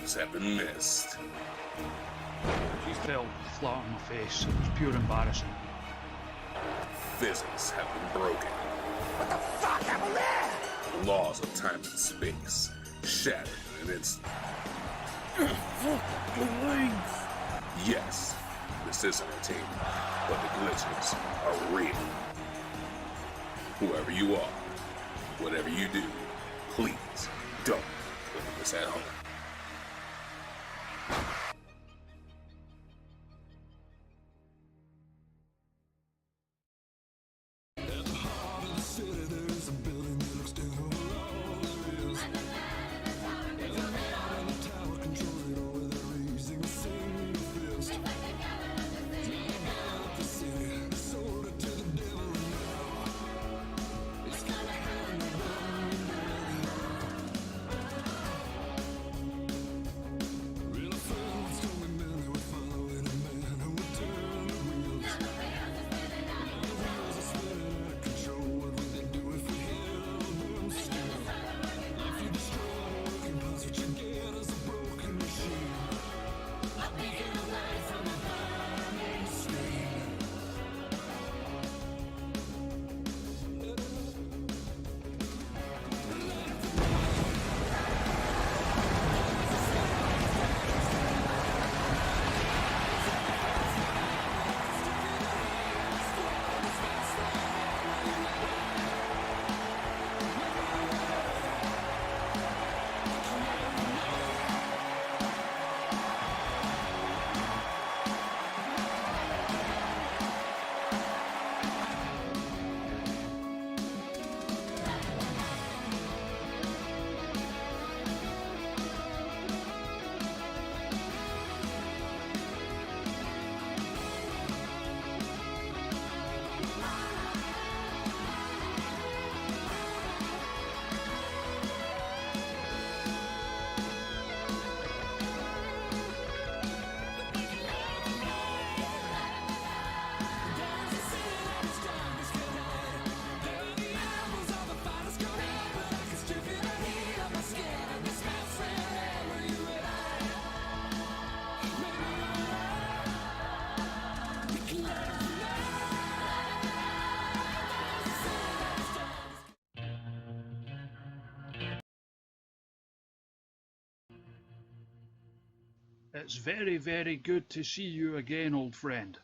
moves have been missed. She fell flat on my face. It was pure embarrassing. Physics have been broken. What the fuck happened there? Laws of time and space shattered in an instant. My legs. Yes, this is entertainment, but the glitches are real. Whoever you are, whatever you do, please don't leave this at home. It's very, very good to see you again, old friend.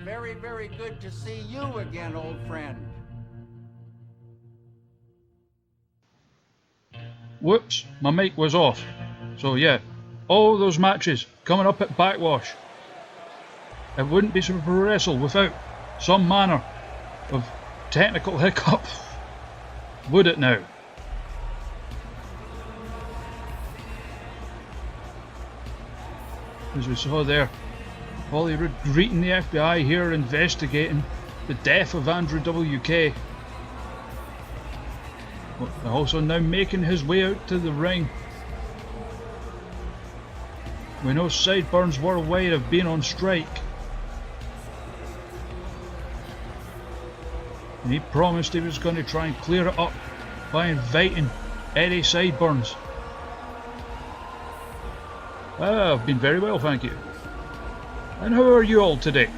Very, very good to see you again, old friend. Whoops, my mic was off. So yeah, all those matches coming up at Backwash. It wouldn't be Super Wrestle without some manner of technical hiccup, would it now? As we saw there, Hollywood greeting the FBI here, investigating the death of Andrew WK. Also now making his way out to the ring. We know Sideburns Worldwide have been on strike. And he promised he was going to try and clear it up by inviting Eddie Sideburns. I've been very well, thank you. And how are you all today?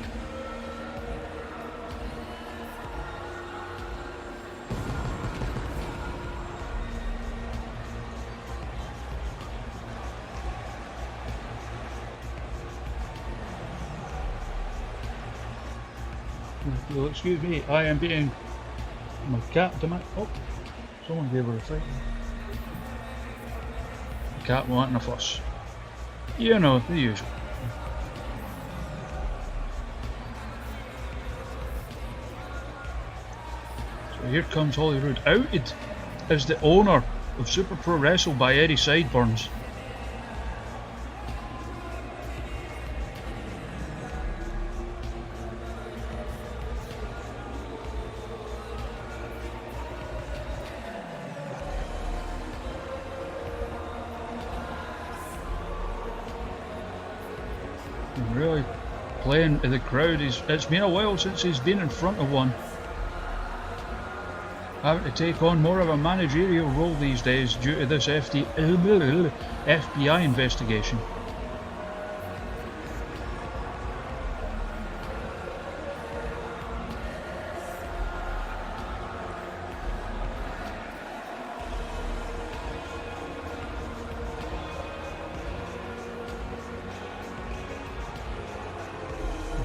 Well, excuse me, I am being my cat to my... Oh, someone gave her a fight. The cat wanting a fuss. You know, the usual. So here comes Hollywood, outed as the owner of Super Pro Wrestle by Eddie Sideburns. Really playing to the crowd. It's been a while since he's been in front of one. having to take on more of a managerial role these days due to this FBI investigation.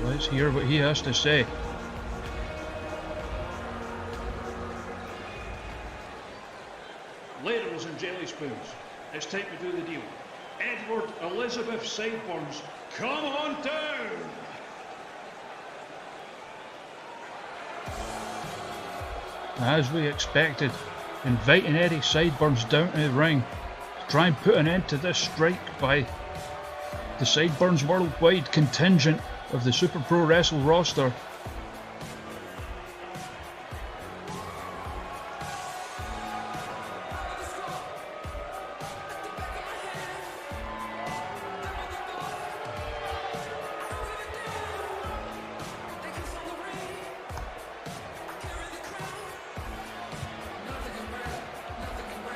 Let's hear what he has to say. Ladles and jelly spoons. It's time to do the deal. Edward Elizabeth Sideburns, come on down! As we expected, inviting Eddie Sideburns down to the ring to try and put an end to this strike by the Sideburns Worldwide contingent of the Super Pro Wrestle roster.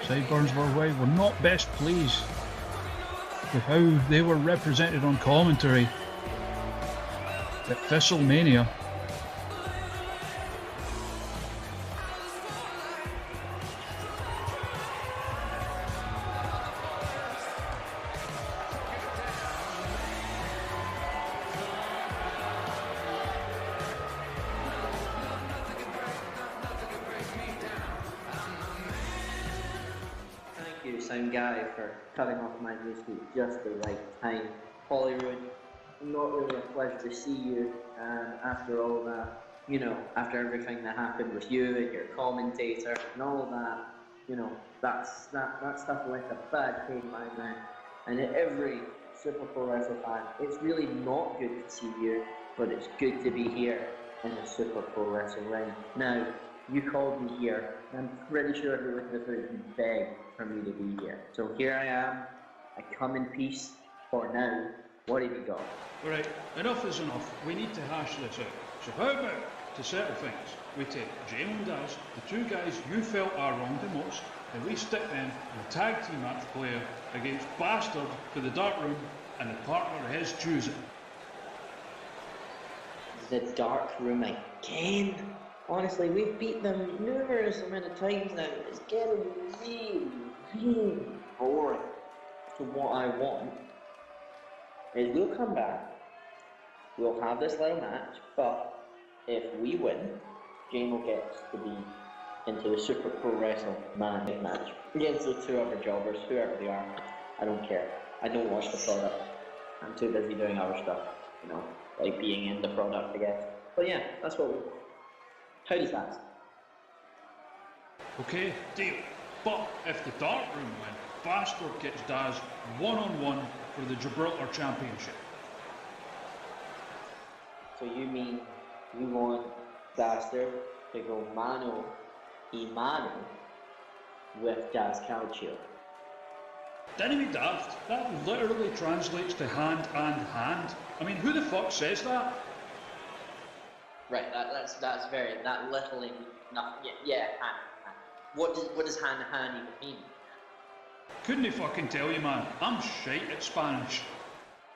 Sideburns Worldwide were not best pleased with how they were represented on commentary at WrestleMania. Thank you, Sound Guy, for cutting off my music at just the right time. Hollywood, not really a pleasure to see you after all that, you know, after everything that happened with you and your commentator and all that, you know, that stuff left a bad taste in my mouth. And every Super Pro Wrestle fan, it's really not good to see you, but it's good to be here in the Super Pro Wrestle ring. Now, you called me here, and I'm pretty sure if you look at this, you begged for me to be here. So here I am, I come in peace for now. What have you got? Alright, enough is enough. We need to hash this out. So how about, to settle things, we take Jim and Daz, the two guys you felt are wrong the most, and we stick them in a tag team match player against Bastard for the Dark Room and the partner of his choosing. The Dark Room again? Honestly, we've beat them numerous amount of times now. It's getting really, really boring. So what I want is we'll come back, we'll have this little match, but if we win, Jane will get to be into the Super Pro Wrestle match against those two other jobbers, whoever they are. I don't care. I don't watch the product. I'm too busy doing other stuff, you know, like being in the product, I guess. But yeah, that's what we... How does that? Okay, deal. But if the Dark Room win, Bastard gets Daz one-on-one for the Gibraltar Championship. So you mean you want Bastard to go mano a mano with Daz Calcio? Didn't be daft. That literally translates to hand and hand. I mean, who the fuck says that? Right, that's very, that literally, nothing, yeah, hand. What does hand even mean? Couldn't he fucking tell you, man? I'm shite at Spanish.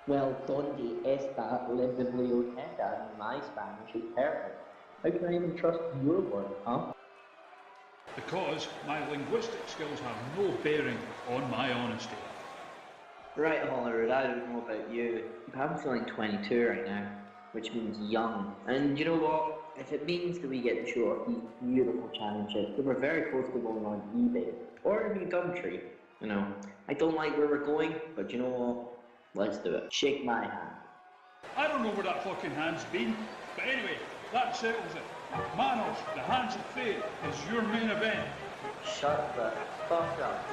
Well, donde está la biblioteca? My Spanish is perfect. How can I even trust your word, huh? Because my linguistic skills have no bearing on my honesty. Right, Hollywood, I don't know about you, but I'm feeling 22 right now, which means young. And you know what? If it means that we get to show off these beautiful championships that we're very close to going on eBay, or even Gumtree, you know, I don't like where we're going, but you know what? Let's do it. Shake my hand. I don't know where that fucking hand's been, but anyway, that settles it. Manos, the Hands of Fate, is your main event. Shut the fuck up,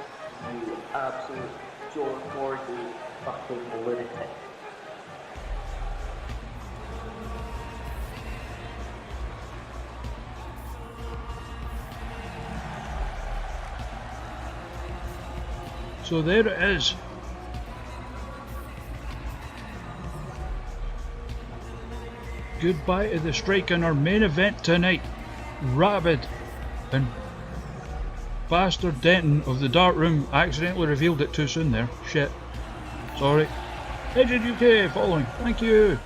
you absolute George Morty fucking lunatic. So there it is. Goodbye to the strike in our main event tonight. Rabid and Bastard Denton of the Dark Room accidentally revealed it too soon there. Shit. Sorry. Agent UK following. Thank you.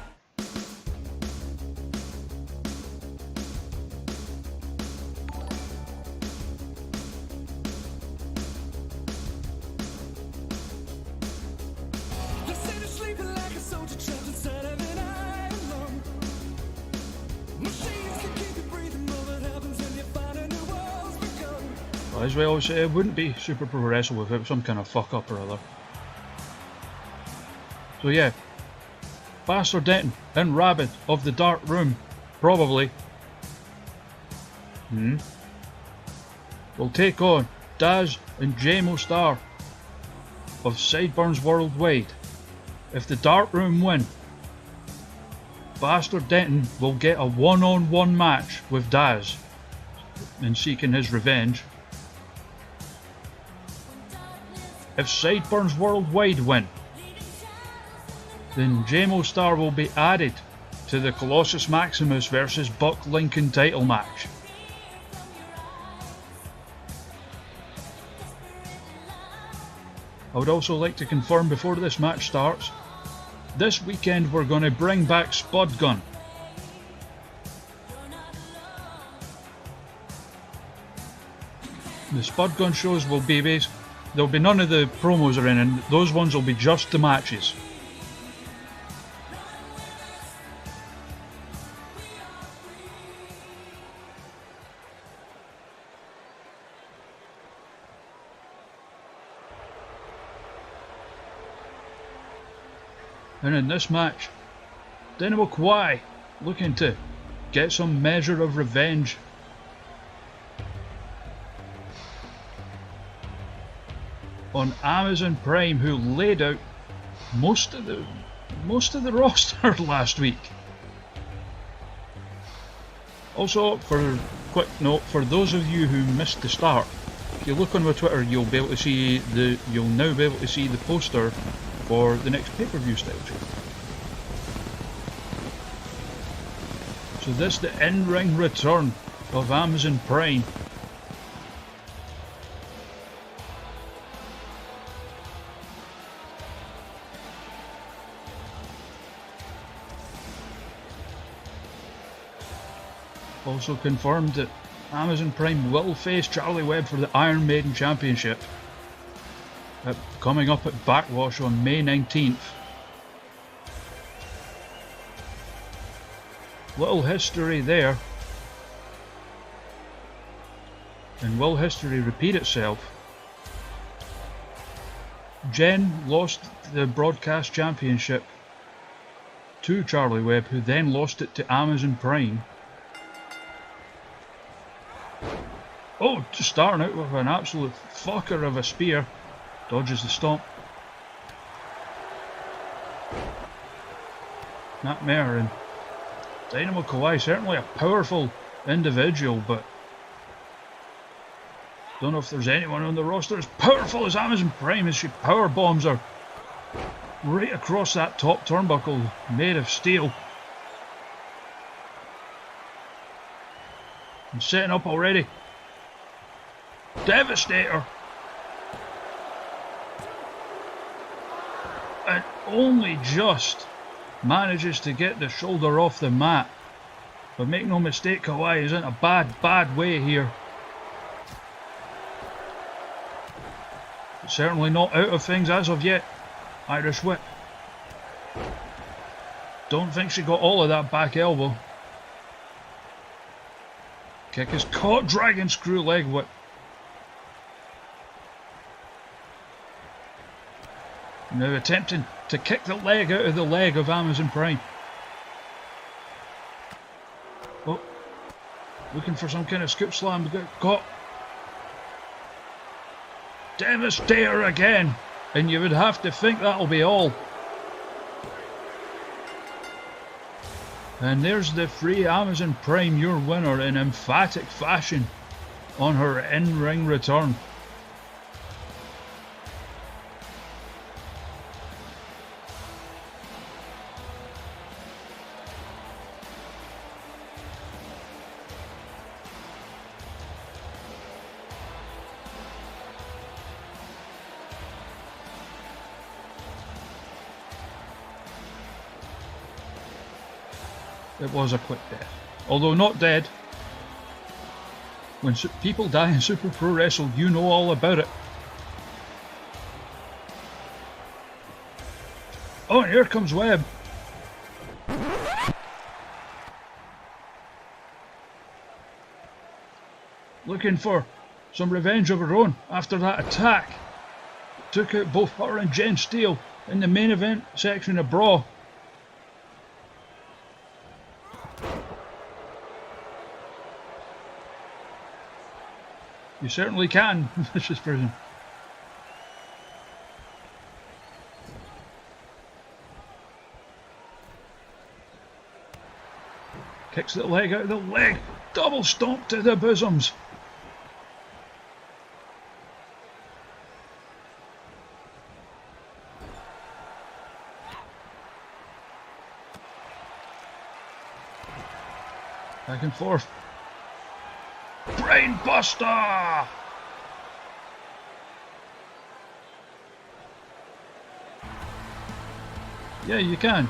As we always say, it wouldn't be Super Pro Wrestle without some kind of fuck up or other. So yeah, Bastard Denton and Rabbit of the Dark Room, probably, will take on Daz and JMO Star of Sideburns Worldwide. If the Dark Room win, Bastard Denton will get a one-on-one match with Daz in seeking his revenge. If Sideburns Worldwide win, then JMO Star will be added to the Colossus Maximus versus Buck Lincoln title match. I would also like to confirm before this match starts, this weekend we're going to bring back Spud Gun. The Spud Gun shows will be based. There'll be none of the promos are in, and those ones will be just the matches. And in this match, Dynamo Kawhi looking to get some measure of revenge on Amazon Prime, who laid out most of the roster last week. Also, for a quick note, for those of you who missed the start, if you look on my Twitter, you'll now be able to see the poster for the next pay-per-view style show. So this is the in-ring return of Amazon Prime. Also confirmed that Amazon Prime will face Charlie Webb for the Iron Maiden Championship, coming up at Backwash on May 19th. Little history there. And will history repeat itself? Jen lost the broadcast championship to Charlie Webb, who then lost it to Amazon Prime. Oh, just starting out with an absolute fucker of a spear. Dodges the stomp. Nightmare. And Dynamo Kawhi, certainly a powerful individual, but don't know if there's anyone on the roster as powerful as Amazon Prime, as she power bombs her right across that top turnbuckle made of steel. And setting up already. Devastator. And only just manages to get the shoulder off the mat. But make no mistake, Kawhi is in a bad way here. But certainly not out of things as of yet. Irish whip. Don't think she got all of that back elbow. Kick is caught. Dragon screw leg whip. Now attempting to kick the leg out of the leg of Amazon Prime. Oh, looking for some kind of scoop slam. Got caught. Devastator again. And you would have to think that'll be all. And there's the free Amazon Prime, your winner, in emphatic fashion on her in-ring return. It was a quick death. Although not dead. When people die in Super Pro Wrestle, you know all about it. Oh, and here comes Webb. Looking for some revenge of her own after that attack. Took out both her and Jen Steele in the main event section of Brawl. You certainly can, Vicious Prison. Kicks the leg out of the leg. Double stomp to the bosoms. Back and forth. Brain Buster! Yeah, you can.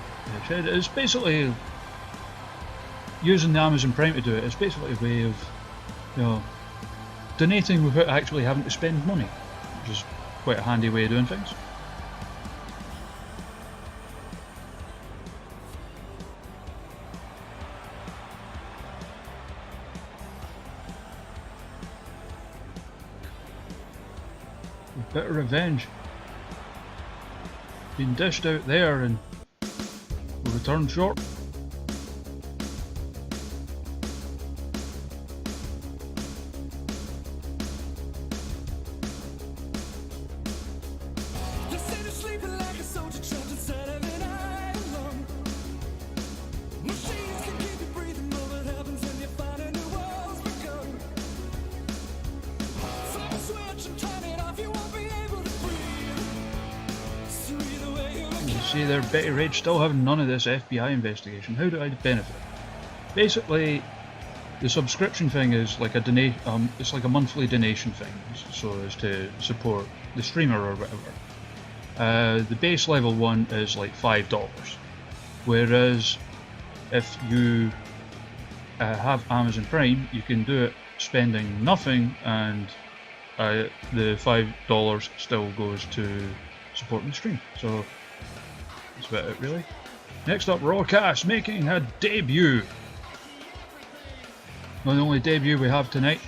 It's basically using the Amazon Prime to do it. It's basically a way of, you know, donating without actually having to spend money, which is quite a handy way of doing things. A bit of revenge being dished out there, and will return short. See there, Betty Rage still having none of this FBI investigation. How do I benefit? Basically, the subscription thing is like a it's like a monthly donation thing, so as to support the streamer or whatever. The base level one is like $5, whereas if you have Amazon Prime, you can do it spending nothing, and the $5 still goes to supporting the stream. So that's about it, really. Next up, Rawcast making a debut. Not the only debut we have tonight.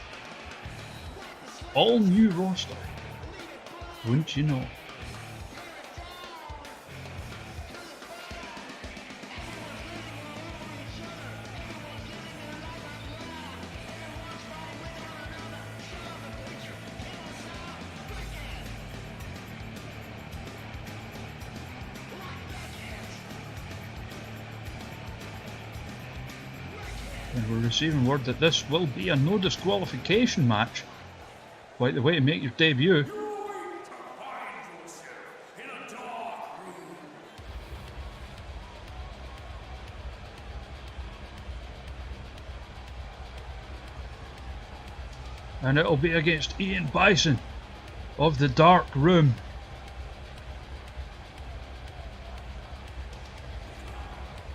All new roster. Wouldn't you know? And we're receiving word that this will be a no disqualification match. Quite the way to make your debut. And it'll be against Ian Bison of the Dark Room.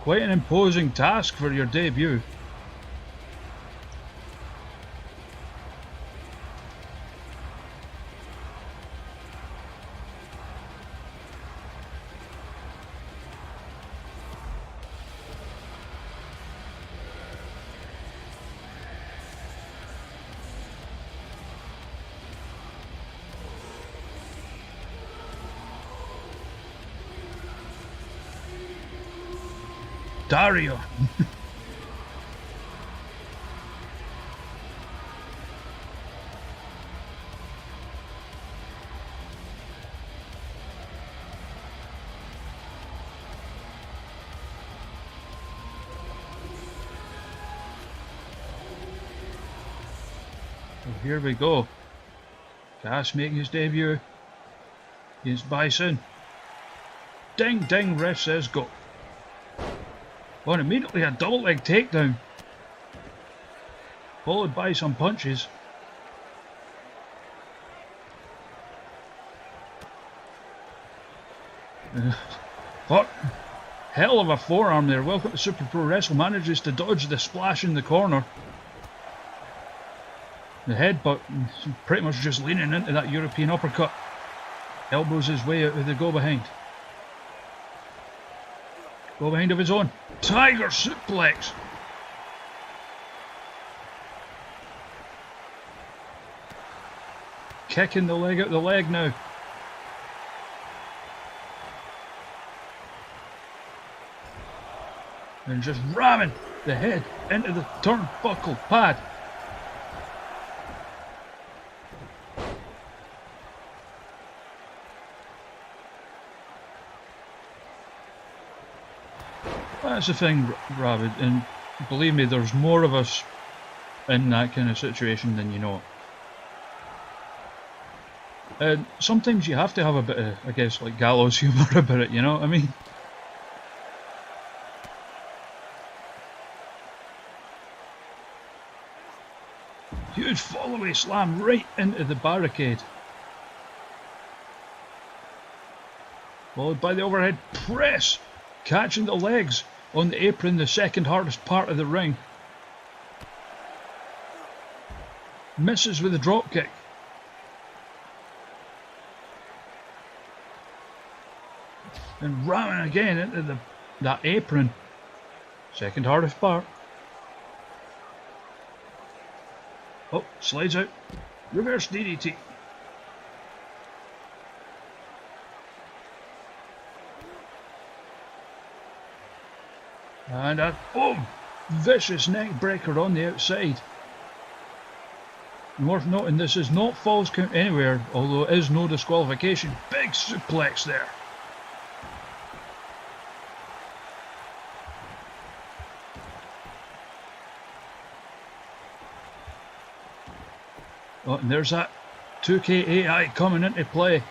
Quite an imposing task for your debut. Dario. So here we go. Cass making his debut against Bison. Ding ding, ref says go. Oh, and immediately a double leg takedown, followed by some punches. Fuck. hell of a forearm there. Welcome to Super Pro Wrestle. Manages to dodge the splash in the corner. The headbutt, pretty much just leaning into that European uppercut. Elbows his way out of the go behind. Go behind of his own. Tiger suplex. Kicking the leg out the leg now. And just ramming the head into the turnbuckle pad. That's the thing, Rabbit, and believe me, there's more of us in that kind of situation than you know. And sometimes you have to have a bit of, I guess, like gallows humour about it, you know what I mean? Huge fall-away slam right into the barricade. Followed by the overhead press, catching the legs on the apron, the second hardest part of the ring. Misses with a drop kick. And ramming again into that apron. Second hardest part. Oh, slides out. Reverse DDT. And a boom! Vicious neck breaker on the outside. And worth noting, this is not falls count anywhere, although it is no disqualification. Big suplex there. Oh, and there's that 2K AI coming into play.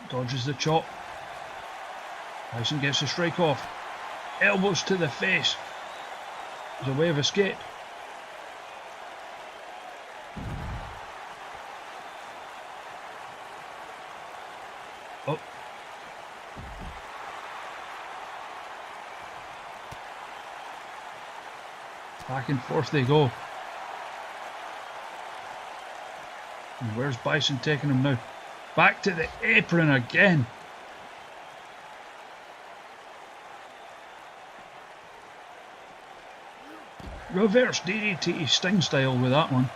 Dodges the chop. Tyson gets the strike off. Elbows to the face. There's a way of escape. Oh. Back and forth they go. And where's Bison taking him now? Back to the apron again. Reverse DDT Sting style with that one.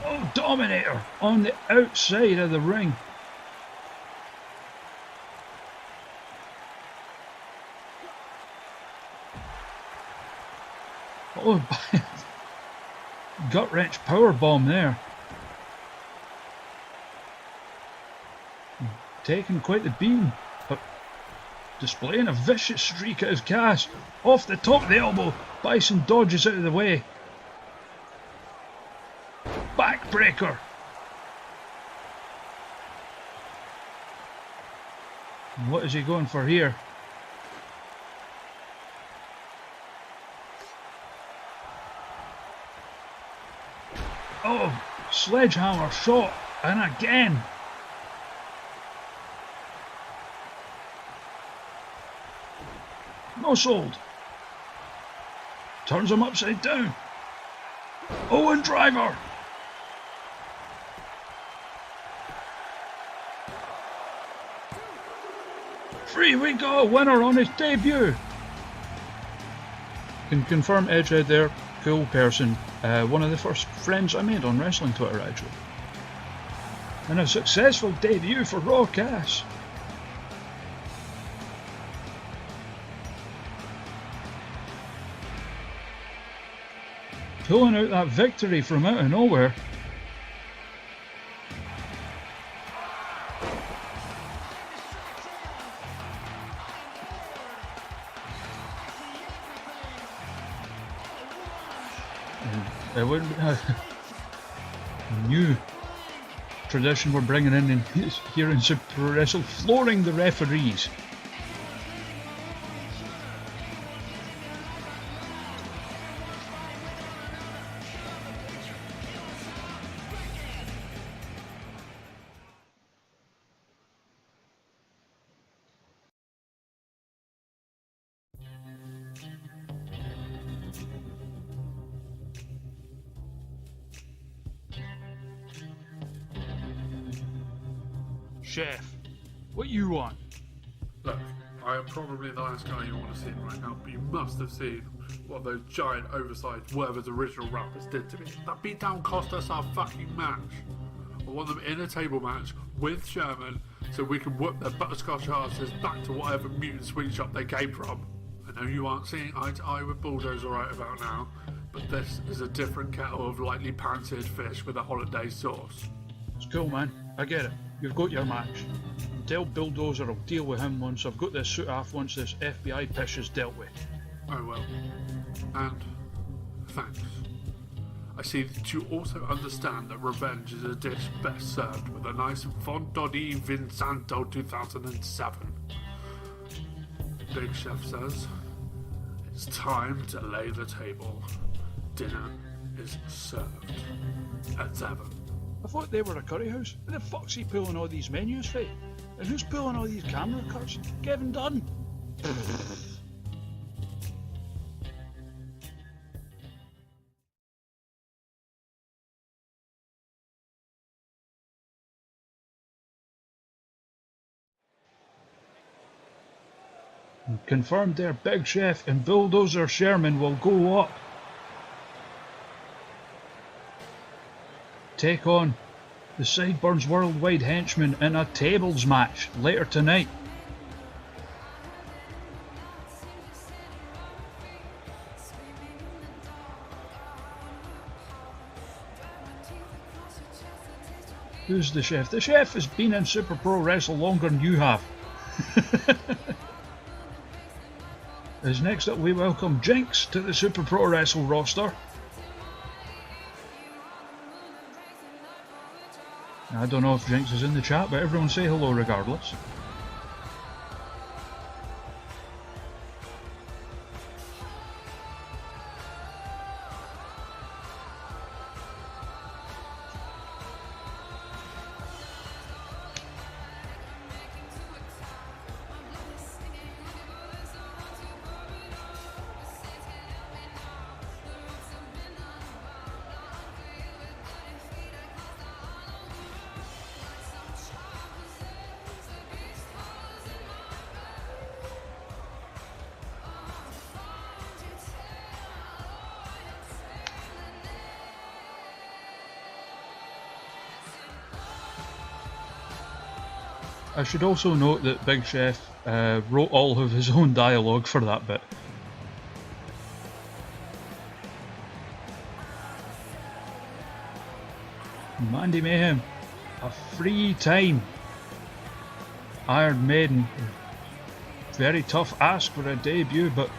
Oh, Dominator on the outside of the ring. Oh, gut wrench power bomb there. Taking quite the beam, but displaying a vicious streak at his cast. Off the top of the elbow, Bison dodges out of the way. Backbreaker. And what is he going for here? Oh, sledgehammer shot, and again. No sold. Turns him upside down. Owen driver. Free we go, winner on his debut. Can confirm Edgehead there, cool person. One of the first friends I made on wrestling Twitter actually. And a successful debut for Raw Cass. Pulling out that victory from out of nowhere. And it wouldn't be a new tradition we're bringing in here in Super Pro Wrestle, flooring the referees. chef. What you want? Look, I am probably the last guy you want to see right now, but you must have seen what those giant, oversized, whatever's original rappers did to me. That beatdown cost us our fucking match. I want them in a table match with Sherman so we can whoop their butterscotch asses back to whatever mutant sweet shop they came from. I know you aren't seeing eye to eye with Bulldozer right about now, but this is a different kettle of lightly panted fish with a holiday sauce. It's cool, man. I get it. You've got your match. Tell Bulldozer I'll deal with him once I've got this suit off, once this FBI pish is dealt with. Oh well. And thanks. I see that you also understand that revenge is a dish best served with a nice Fonto di Vinsanto 2007. Big Chef says, it's time to lay the table. Dinner is served. At 7. I thought they were a curry house. Where the fuck's he pulling all these menus for? And who's pulling all these camera cuts? Kevin Dunn. Confirmed there, Big Chef and Bulldozer Sherman will go up. Take on the Sideburns Worldwide Henchmen in a tables match later tonight. Who's the chef? The chef has been in Super Pro Wrestle longer than you have. As next up we welcome Jinx to the Super Pro Wrestle roster. I don't know if Jinx is in the chat, but everyone say hello regardless. I should also note that Big Chef wrote all of his own dialogue for that bit. Mandy Mayhem, a free time. Iron Maiden, very tough ask for a debut, but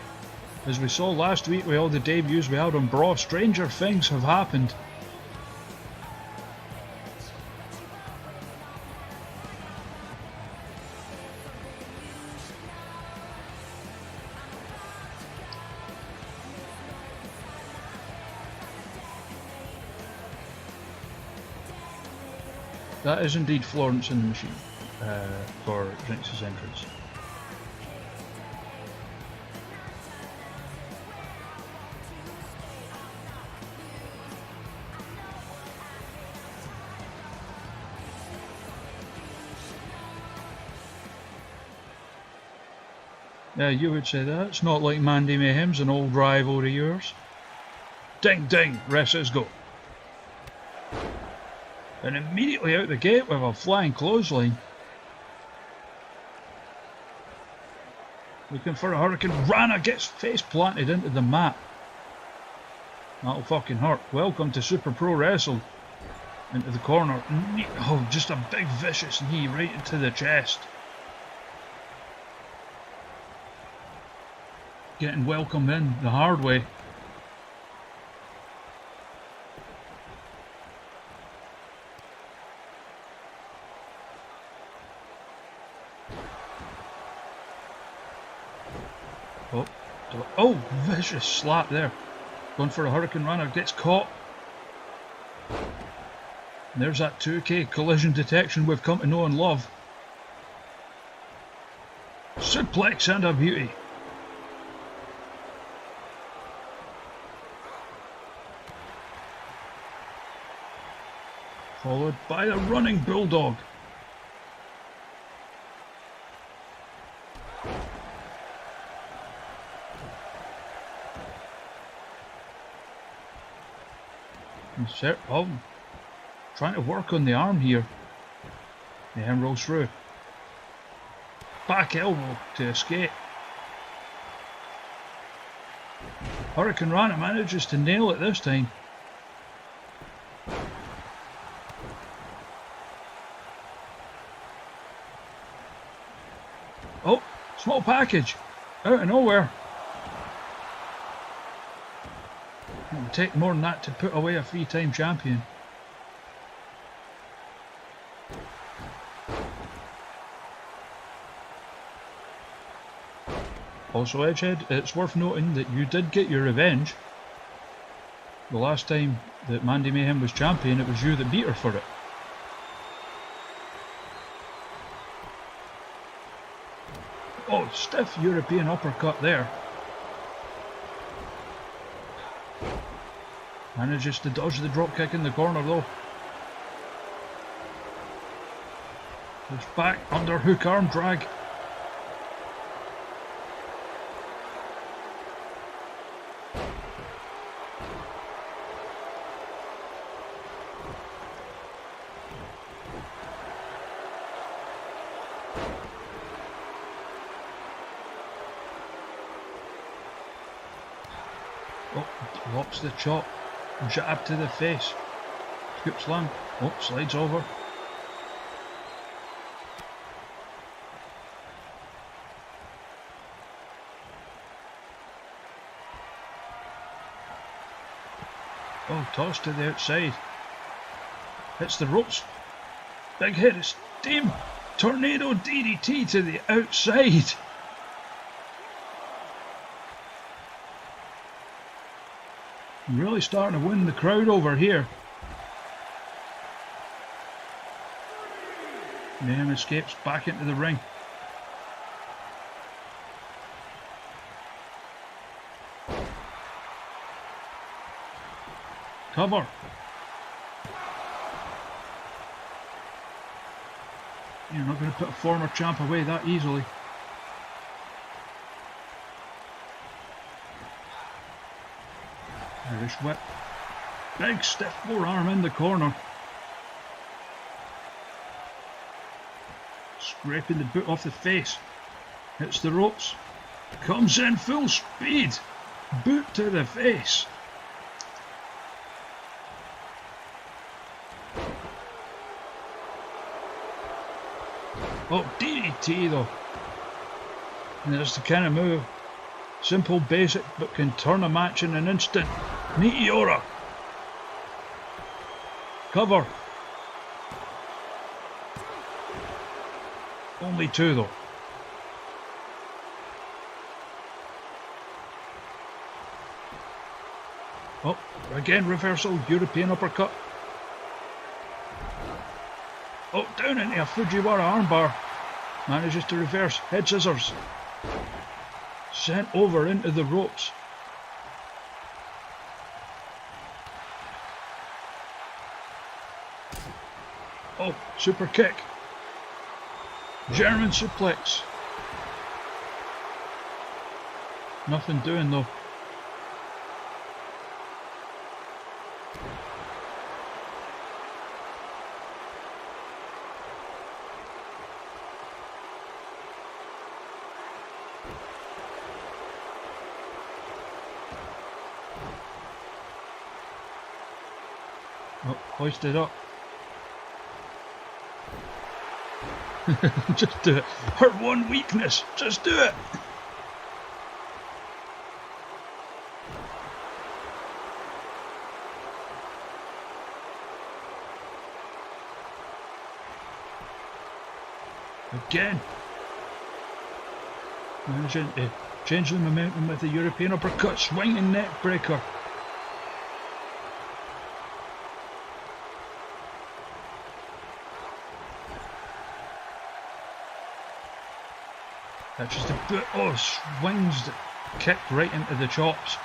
as we saw last week with all the debuts we had on Brawl, stranger things have happened. That is indeed Florence in the Machine for Jinx's entrance. Yeah, you would say that. It's not like Mandy Mayhem's an old rival of yours. Ding ding, wrestlers go. And immediately out the gate with a flying clothesline. Looking for a hurricane. Rana gets face planted into the mat. That'll fucking hurt. Welcome to Super Pro Wrestle. Into the corner. Oh, just a big vicious knee right into the chest. Getting welcomed in the hard way. Oh, vicious slap there. Going for a Hurricane Runner, gets caught. And there's that 2K collision detection we've come to know and love. Suplex and a beauty. Followed by a running bulldog. Oh, trying to work on the arm here. Mayhem rolls through. Back elbow to escape. Hurricane Rana manages to nail it this time. Oh, small package out of nowhere. It would take more than that to put away a 3-time champion. Also, Edgehead, it's worth noting that you did get your revenge. The last time that Mandy Mayhem was champion, it was you that beat her for it. Oh, stiff European uppercut there. Manages to dodge the drop kick in the corner though. Goes back under hook arm drag. Oh, blocks the chop. Jab to the face. Scoop slam. Oh, slides over. Oh, toss to the outside. Hits the ropes. Big hit of steam. Tornado DDT to the outside. Really starting to win the crowd over here. Mayhem escapes back into the ring. Cover. You're not going to put a former champ away that easily. Irish whip. Big stiff forearm in the corner. Scraping the boot off the face. Hits the ropes. Comes in full speed. Boot to the face. Oh, DDT though. And that's the kind of move. Simple, basic, but can turn a match in an instant. Meteora. Cover. Only two though. Oh, again reversal, European uppercut. Oh, down into a Fujiwara armbar. Manages to reverse, head scissors. Sent over into the ropes. Oh, super kick. German suplex. Nothing doing though. Oh, hoisted up. Just do it. Her one weakness. Just do it. Again. Managing to change the momentum with the European uppercut, swinging neck breaker. That's just a bit. Oh, swings the kick right into the chops.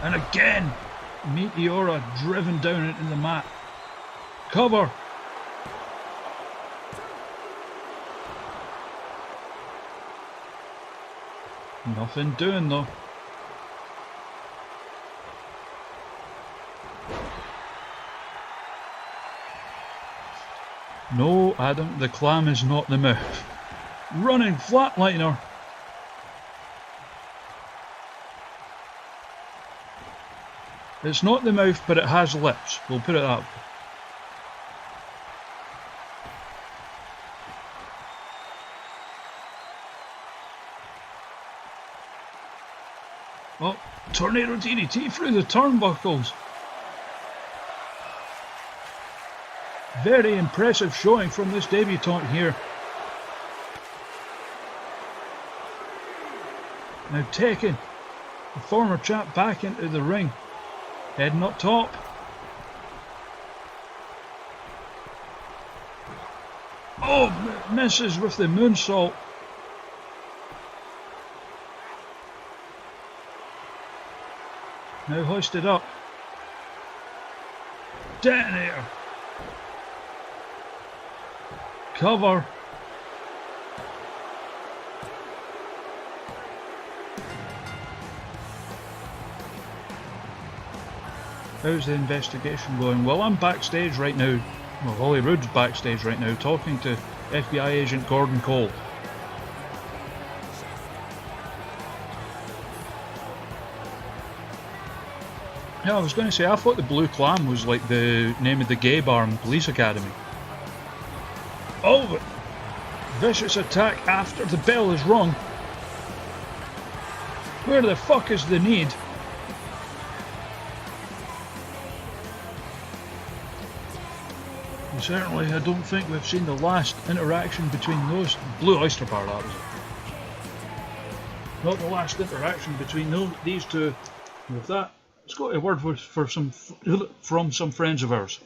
And again, Meteora driven down into the mat. Cover. Nothing doing though. No, Adam, the clam is not the mouth. Running flatliner. It's not the mouth, but it has lips. We'll put it that way. Oh, tornado DDT through the turnbuckles. Very impressive showing from this debutant here. Now taking the former champ back into the ring. Heading up top. Oh, misses with the moonsault. Now hoisted up. Detonator. Cover. How's the investigation going? Well, I'm backstage right now. Well, Hollywood's backstage right now talking to FBI agent Gordon Cole. Yeah, I was going to say, I thought the Blue Clam was like the name of the gay bar in Police Academy. Oh, but vicious attack after the bell is rung. Where the fuck is the need? And certainly, I don't think we've seen the last interaction between those. Blue Oyster Bar, that was it. Not the last interaction between these two. With that, let's go to a word from some friends of ours.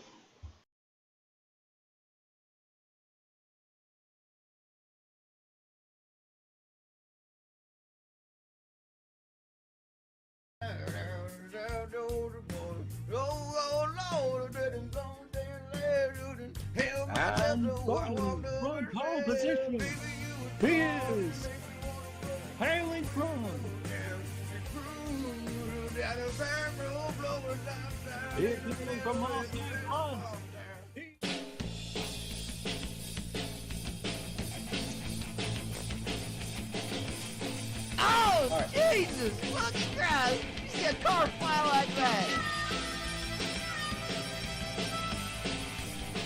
And from pole position, he is hailing from Oh, Jesus! Look, Christ! You see a car fly like that?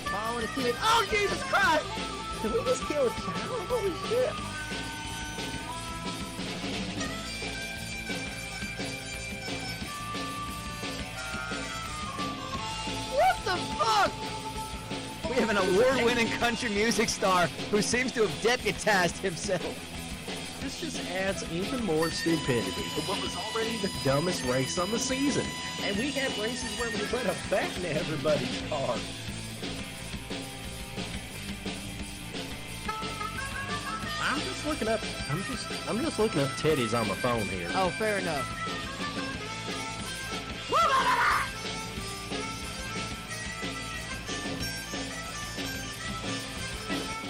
Oh, I want to see it. Oh, Jesus Christ! Did we just kill a child? Holy shit! What the fuck? We have an award-winning country music star who seems to have deputized himself. This just adds even more stupidity to what was already the dumbest race on the season. And we have races where we put a back in everybody's car. I'm just looking up titties on my phone here. Oh, fair enough.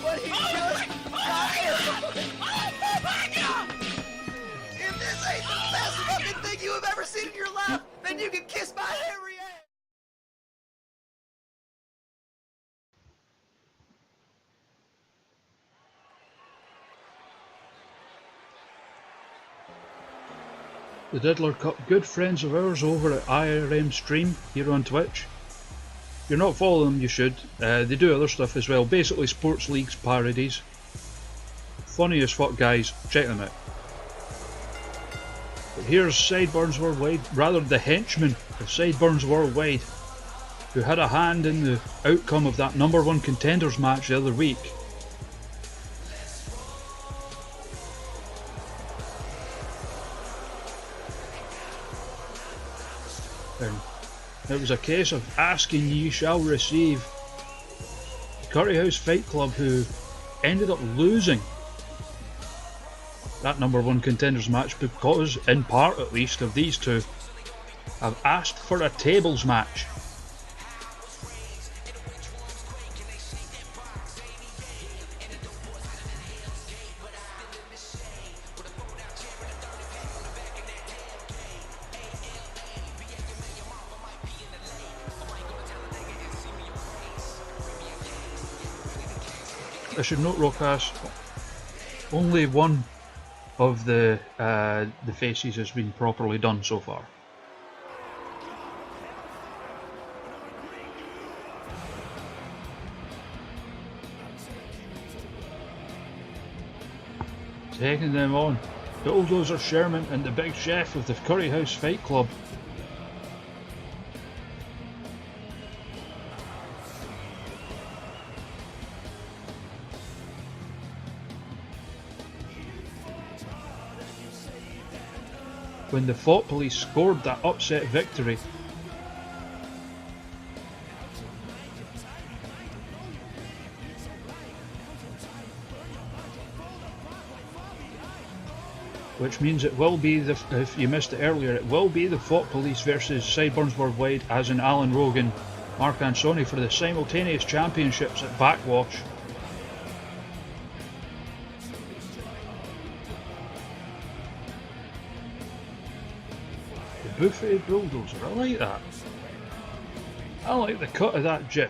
What he just If this ain't the best fucking thing you have ever seen in your life, then you can kiss my hairy ass. The Diddler Cup, good friends of ours over at IRM Stream here on Twitch. If you're not following them, you should. They do other stuff as well, basically sports leagues parodies. Funny as fuck guys, check them out. But here's Sideburns Worldwide, rather the henchman of Sideburns Worldwide, who had a hand in the outcome of that #1 contenders match the other week. And it was a case of asking ye shall receive. The Curry House Fight Club, who ended up losing that #1 contenders match because, in part at least, of these two have asked for a tables match. I should note, Rokas, only one of the faces has been properly done so far. Taking them on, Bulldozer Sherman and the Big Chef of the Curry House Fight Club. When the Thought Police scored that upset victory, which means it will be, if you missed it earlier, it will be the Thought Police versus Sideburns Worldwide, as in Alan Rogan, Mark Ansoni, for the simultaneous championships at Backwash. The Buffet Bulldozer, I like that. I like the cut of that jib.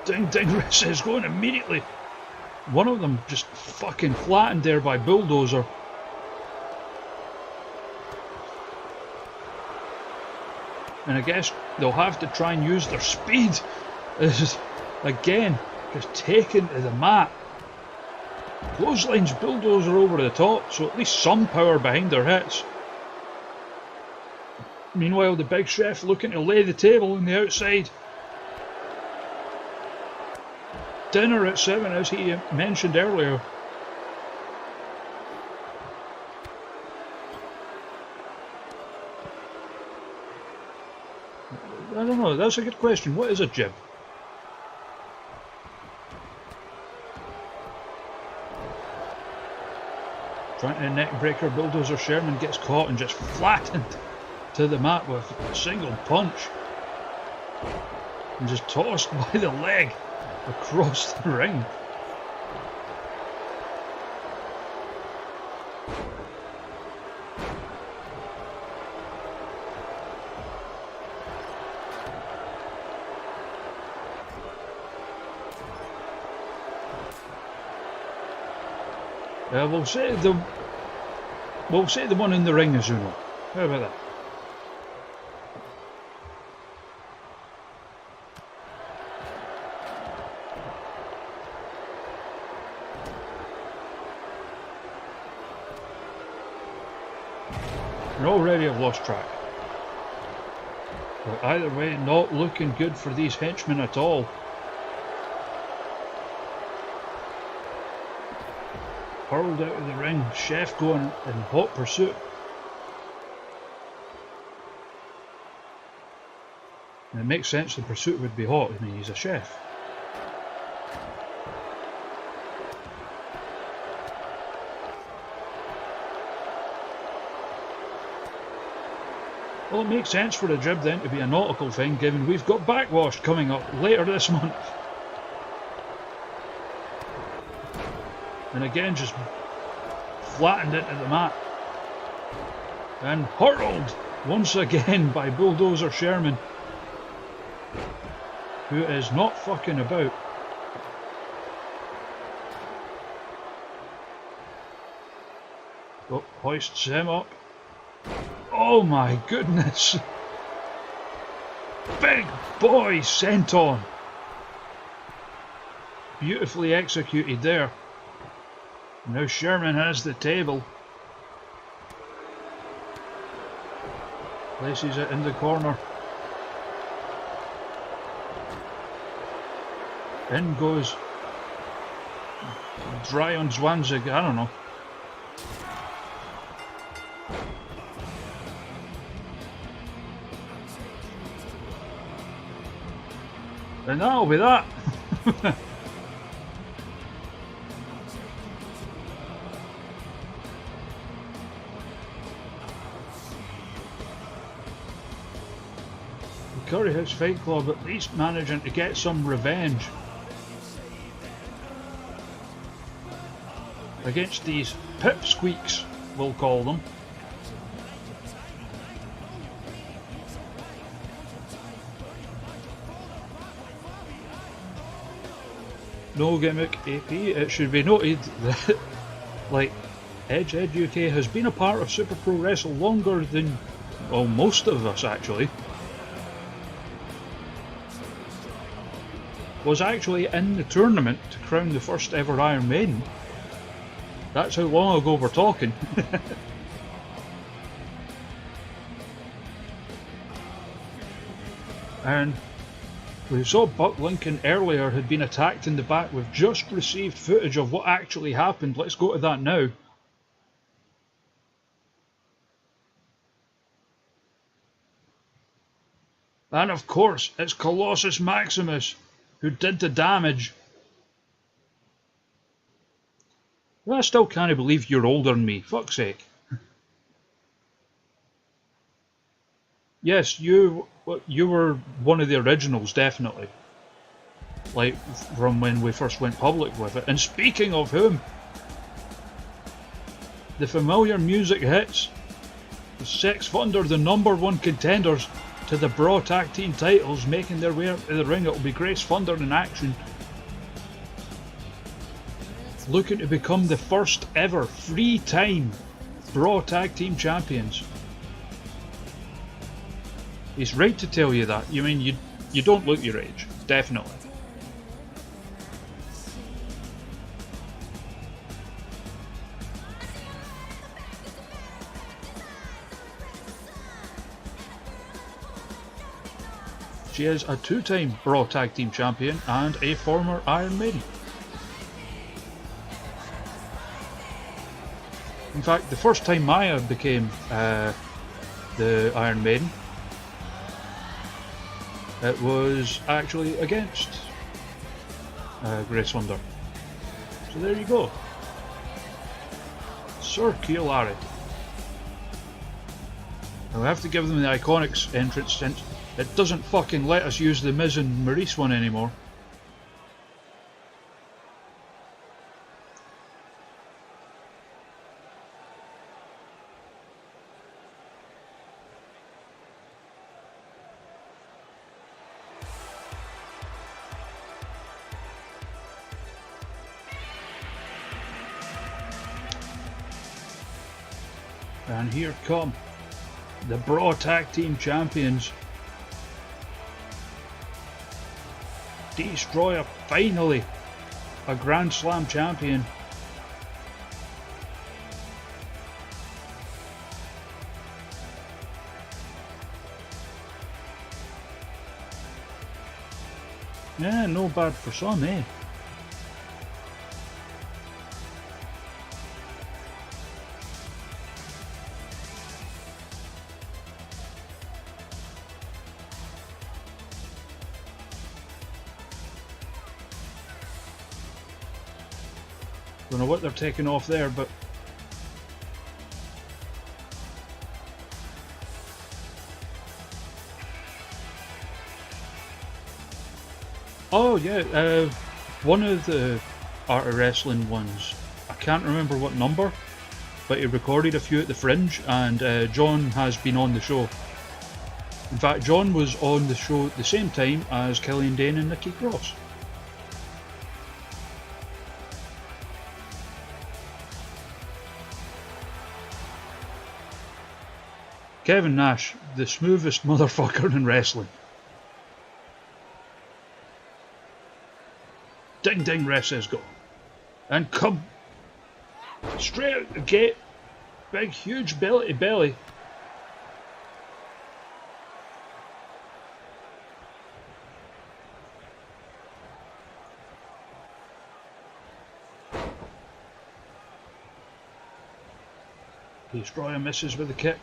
Ding ding is going immediately. One of them just fucking flattened there by Bulldozer. And I guess they'll have to try and use their speed. Again, just taken to the mat. Clotheslines Bulldozer over the top, so at least some power behind their hits. Meanwhile, the Big Chef looking to lay the table on the outside. Dinner at 7, as he mentioned earlier. I don't know, that's a good question. What is a jib? Trying to neck breaker, Bulldozer Sherman gets caught and just flattened to the mat with a single punch. And just tossed by the leg across the ring. We'll say the one in the ring is Uno. How about that? And already I've lost track. But either way, not looking good for these henchmen at all. Hurled out of the ring, Chef going in hot pursuit. And it makes sense the pursuit would be hot. I mean, he's a chef. Well, it makes sense for a jib then to be a nautical thing, given we've got Backwash coming up later this month. And again, just flattened into the mat. And hurled once again by Bulldozer Sherman, who is not fucking about. Oh, hoists him up. Oh my goodness! Big boy senton! Beautifully executed there. Now Sherman has the table. Places it in the corner. In goes Dryon Zwanzig, I don't know. And that'll be that. The Curry House Fight Club at least managing to get some revenge against these pipsqueaks, we'll call them. No gimmick AP. It should be noted that, like, Edge UK has been a part of Super Pro Wrestle longer than, well, most of us actually. Was actually in the tournament to crown the first ever Iron Maiden. That's how long ago we're talking. And we saw Buck Lincoln earlier had been attacked in the back. We've just received footage of what actually happened. Let's go to that now. And of course, it's Colossus Maximus who did the damage. Well, I still can't believe you're older than me, fuck's sake. Yes, you were one of the originals, definitely. Like, from when we first went public with it. And speaking of whom, the familiar music hits. The Sex Thunder, the #1 contenders to the Brawl Tag Team titles, making their way into the ring. It will be Grace Thunder in action, looking to become the first ever 3-time Brawl Tag Team champions. He's right to tell you that. You mean you don't look your age, definitely. She is a 2-time Raw Tag Team Champion and a former Iron Maiden. In fact, the first time Maya became the Iron Maiden, it was actually against Grace Thunder. So there you go. Circularity. Now we have to give them the Iconics entrance since it doesn't fucking let us use the Miz and Maurice one anymore. And here come the Brawl Tag Team Champions. Destroyer, finally a Grand Slam champion. Yeah, no bad for some, eh? Don't know what they're taking off there, but oh yeah, one of the Art of Wrestling ones, I can't remember what number, but he recorded a few at the Fringe, and John has been on the show. In fact, John was on the show at the same time as Killian Dane and Nikki Cross. Kevin Nash, the smoothest motherfucker in wrestling. Ding ding, ref says go. And come straight out the gate. Big huge belly to belly. Destroyer misses with the kick.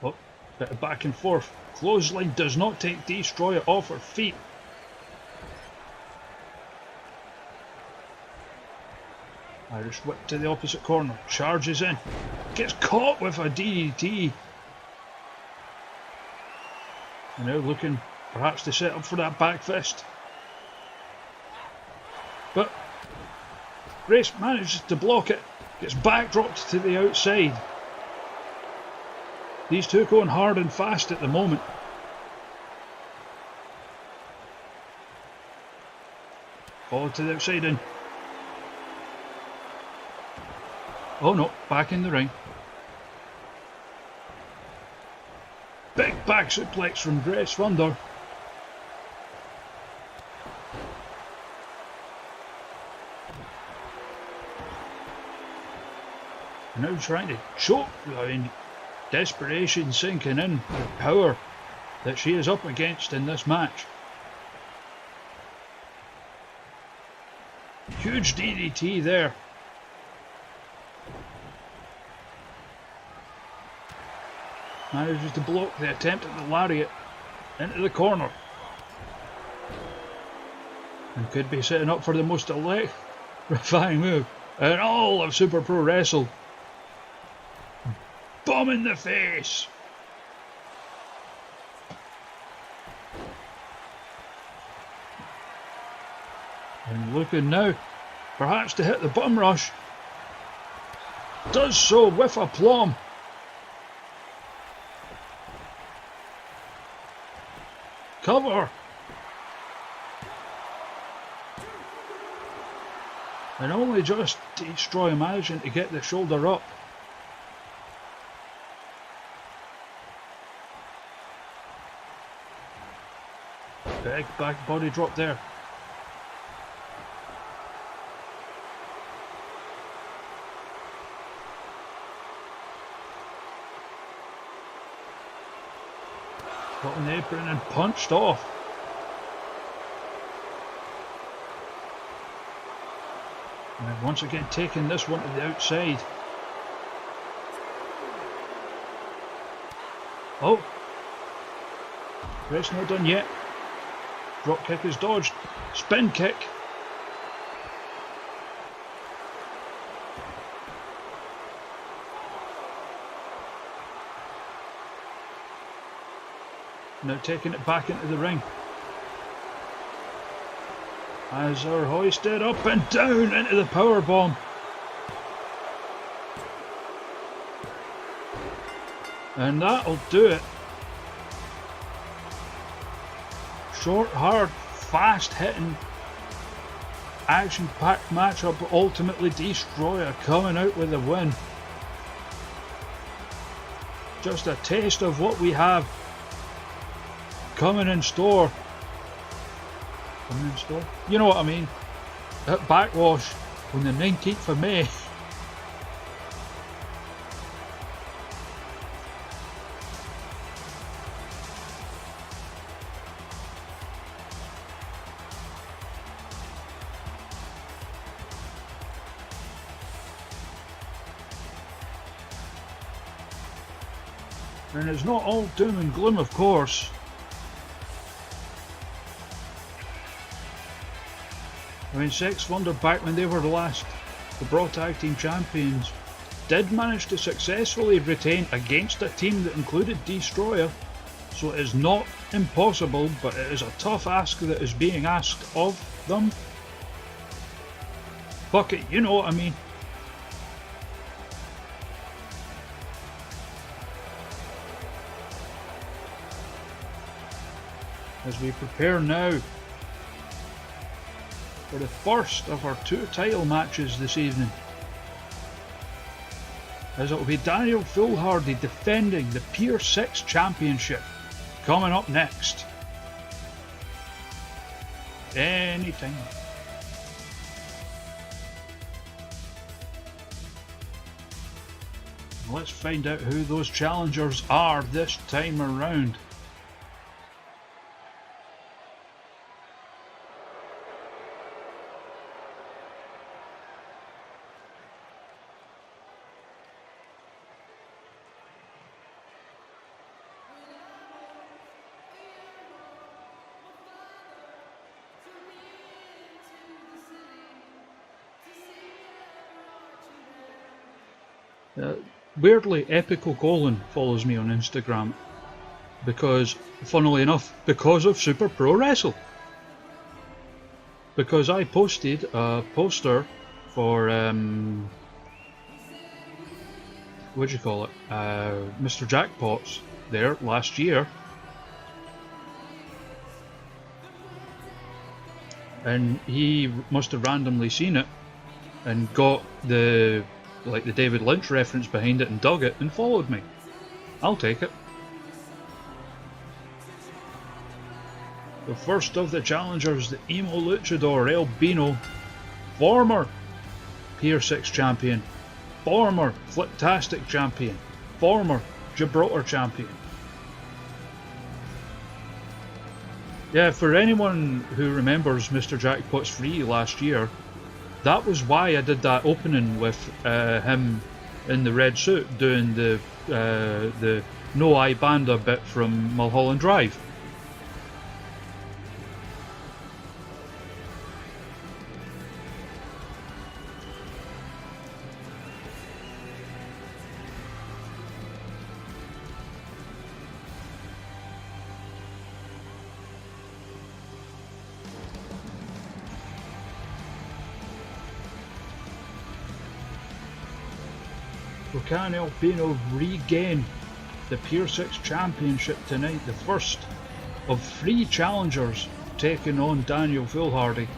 Oh, bit of back and forth. Clothesline does not take Destroyer off her feet. Irish whip to the opposite corner. Charges in. Gets caught with a DDT. And now looking perhaps to set up for that back fist. But Grace manages to block it. Gets backdropped to the outside. These two going hard and fast at the moment. Forward to the outside in. Oh no, back in the ring. Big back suplex from Grace Thunder. Now trying to choke. I mean, desperation sinking in, the power that she is up against in this match. Huge DDT there. Manages to block the attempt at the lariat into the corner. And could be setting up for the most electrifying move in all of Super Pro Wrestle. Bomb in the face! And looking now, perhaps to hit the bum rush. Does so with aplomb. Cover! And only just Destroy managing to get the shoulder up. Big back body drop there. Got on the apron and punched off. And then once again taking this one to the outside. Oh! Race not done yet. Drop kick is dodged. Spin kick. Now taking it back into the ring. As are hoisted up and down into the power bomb. And that'll do it. Short, hard, fast-hitting, action-packed matchup, but ultimately Destroyer coming out with a win. Just a taste of what we have coming in store. Coming in store? You know what I mean. At Backwash on the 19th of May. And it's not all doom and gloom, of course. I mean, Sex Thunder, back when they were the Raw Tag Team Champions, did manage to successfully retain against a team that included Destroyer, so it is not impossible, but it is a tough ask that is being asked of them. Fuck it, you know what I mean. As we prepare now for the first of our 2 title matches this evening, as it will be Daniel Foolhardy defending the Pier 6 Championship coming up next. Anytime. Let's find out who those challengers are this time around. Weirdly, Epical Colon follows me on Instagram because, funnily enough, because of Super Pro Wrestle. Because I posted a poster for, what do you call it, Mr. Jackpots there last year. and he must have randomly seen it and got the David Lynch reference behind it and dug it and followed me. I'll take it. The first of the challengers, the Emo Luchador El Bino, former Pier 6 champion, former Fliptastic champion, former Gibraltar champion. Yeah, for anyone who remembers Mr. Jackpot's Free last year, that was why I did that opening with him in the red suit doing the No I Banda bit from Mulholland Drive. So can El Bino regain the Pier 6 Championship tonight, the first of 3 challengers taking on Daniel Foolhardy?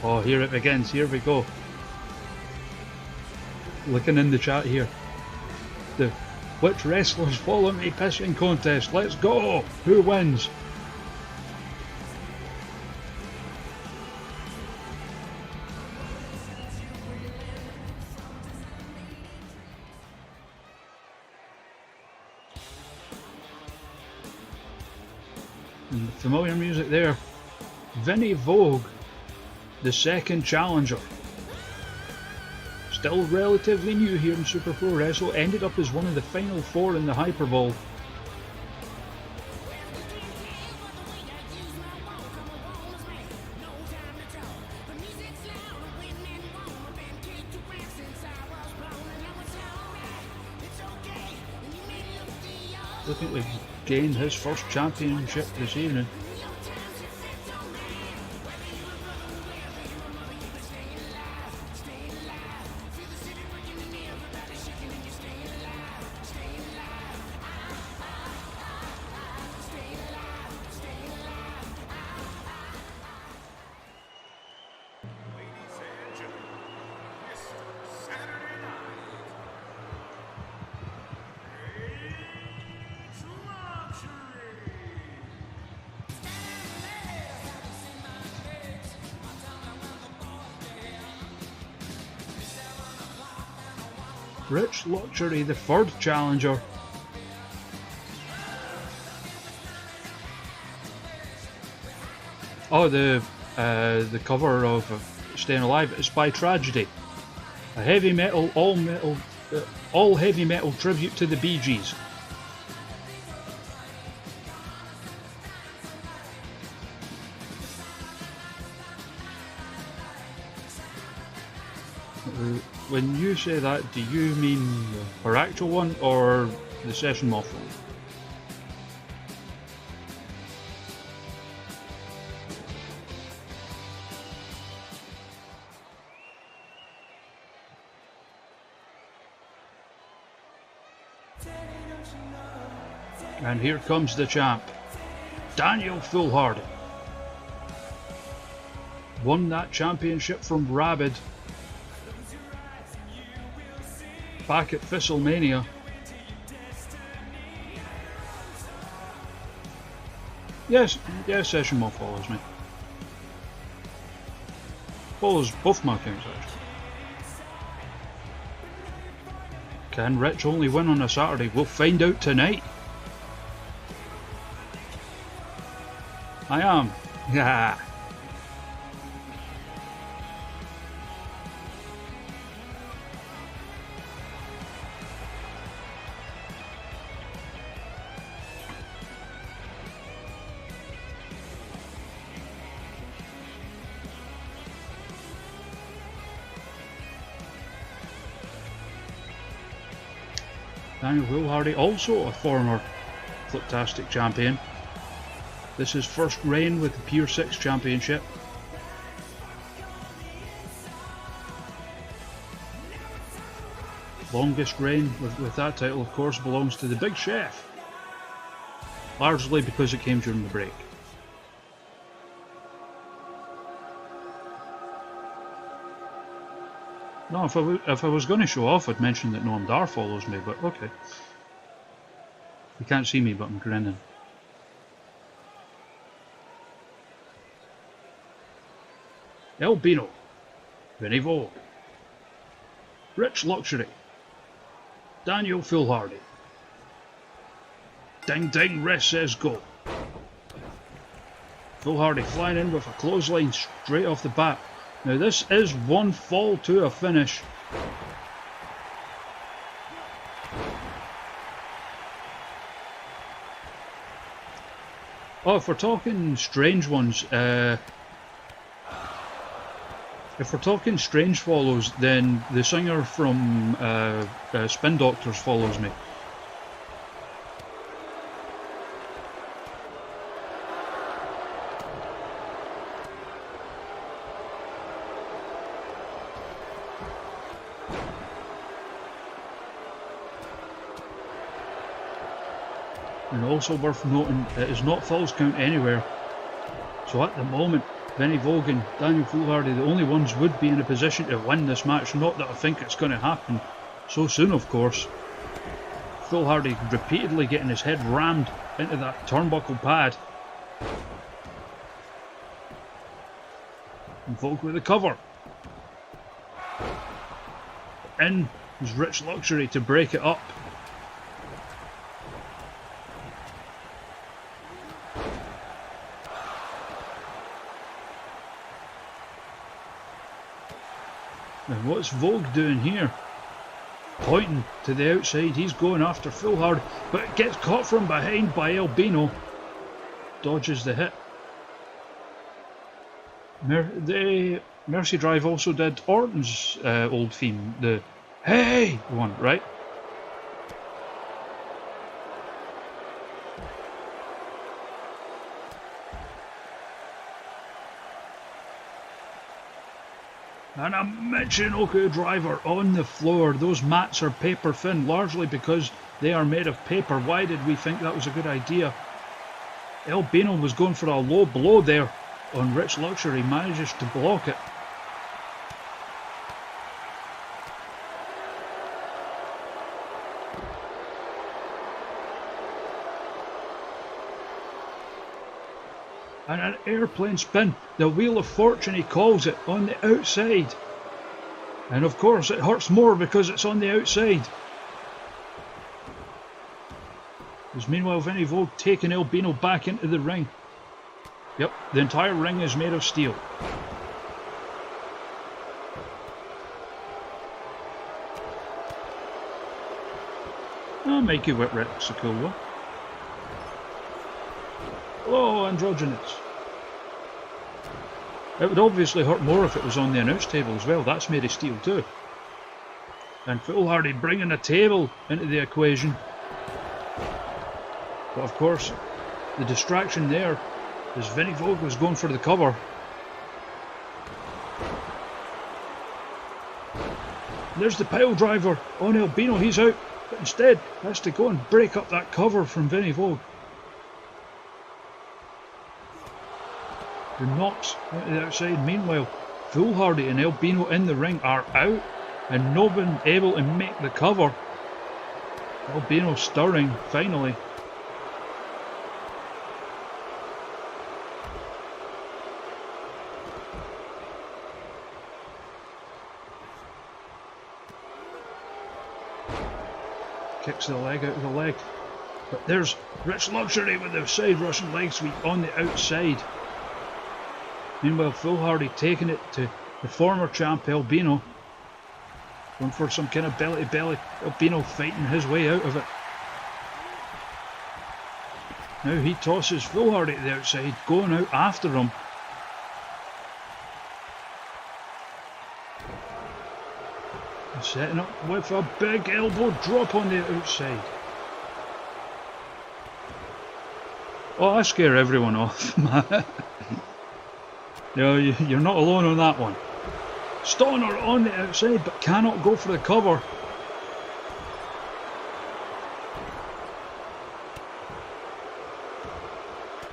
Oh, here it begins, here we go. Looking in the chat here. The which wrestlers follow me pissing contest. Let's go! Who wins? And the familiar music there. Vinnie Vogue, the second challenger. Still relatively new here in Super Pro Wrestle, ended up as one of the final 4 in the Hyper Bowl. Looking to gain his first championship this evening. Rich Luxury, the third challenger. Oh, the cover of Staying Alive is by Tragedy, a heavy metal, all heavy metal tribute to the Bee Gees. When you say that, do you mean her actual one or the Session Moth one? And here comes the champ, Daniel Foolhardy. Won that championship from Rabid back at Thistlemania. Yes, Session Moth follows me. Follows both my accounts actually. Can Rich only win on a Saturday? We'll find out tonight. I am. Yeah. Daniel Foolhardy, also a former Fliptastic champion. This is first reign with the Pier 6 Championship. Longest reign with that title, of course, belongs to the Big Chef. Largely because it came during the break. No, if I was going to show off, I'd mention that Noam Dar follows me, but okay. You can't see me, but I'm grinning. El Bino, Vinnie Vogue, Rich Luxury, Daniel Foolhardy. Ding ding, rest says go. Foolhardy flying in with a clothesline straight off the bat. Now this is one fall to a finish. Oh, if we're talking strange ones, if we're talking strange follows, then the singer from Spin Doctors follows me. And also worth noting, it is not falls count anywhere. So at the moment, Vinnie Vogue and Daniel Foolhardy, the only ones, would be in a position to win this match. Not that I think it's going to happen so soon, of course. Foolhardy repeatedly getting his head rammed into that turnbuckle pad. And Vogue with the cover. In was Rich Luxury to break it up. And what's Vogue doing here? Pointing to the outside, he's going after Foolhardy, but gets caught from behind by El Bino. Dodges the hit. The Mercy Drive also did Orton's old theme, the hey one, right? And a Michinoku driver on the floor. Those mats are paper thin, largely because they are made of paper. Why did we think that was a good idea? El Bino was going for a low blow there on Rich Luxury, manages to block it. And an airplane spin, the Wheel of Fortune he calls it, on the outside. And of course it hurts more because it's on the outside. As meanwhile Vinnie Vogue taking El Bino back into the ring. Yep, the entire ring is made of steel. Oh, Mikey Whipwreck's a cool one. Oh, androgynous. It would obviously hurt more if it was on the announce table as well. That's made of steel too. And Foolhardy bringing a table into the equation. But of course, the distraction there is Vinnie Vogue was going for the cover. There's the pile driver on El Bino. He's out, but instead has to go and break up that cover from Vinnie Vogue. The knocks out to the outside. Meanwhile, Foolhardy and El Bino in the ring are out and no one able to make the cover. El Bino stirring finally. Kicks the leg out of the leg. But there's Rich Luxury with the side Russian leg sweep on the outside. Meanwhile, Foolhardy taking it to the former champ El Bino. Going for some kind of belly to belly. El Bino fighting his way out of it. Now he tosses Foolhardy to the outside, going out after him. And setting up with a big elbow drop on the outside. Oh, I scare everyone off, man. You're not alone on that one. Stoner on the outside, but cannot go for the cover.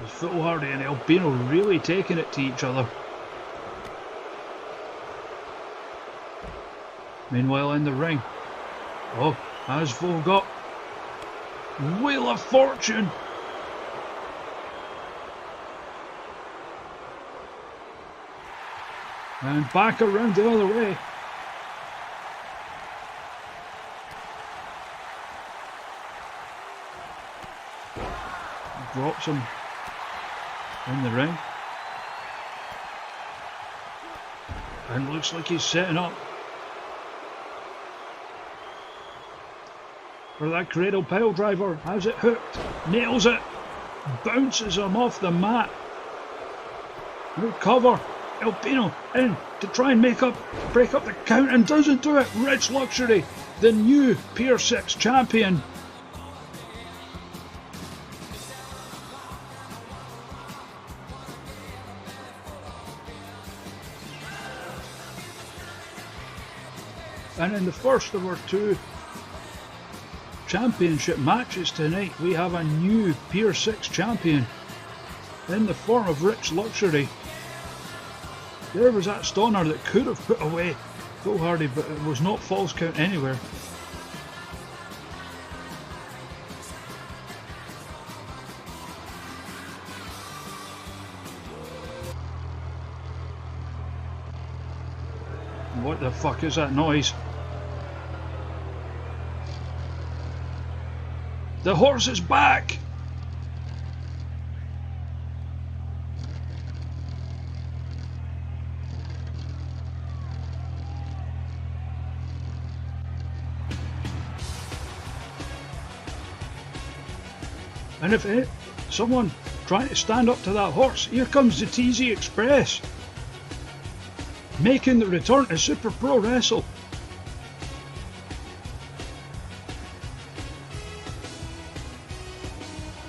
Foolhardy and Albino really taking it to each other. Meanwhile in the ring, oh, has Vo got Wheel of Fortune? And back around the other way. Drops him in the ring. And looks like he's setting up for that cradle pile driver. Has it hooked? Nails it. Bounces him off the mat. No cover. Albino in to try and break up the count, and doesn't do it. Rich Luxury, the new Pier 6 champion. And in the first of our two championship matches tonight, we have a new Pier 6 champion in the form of Rich Luxury. There was that Stoner that could have put away Foolhardy, but it was not false count anywhere. What the fuck is that noise? The horse is back! And if someone trying to stand up to that horse, here comes the TZ Express, making the return to Super Pro Wrestle.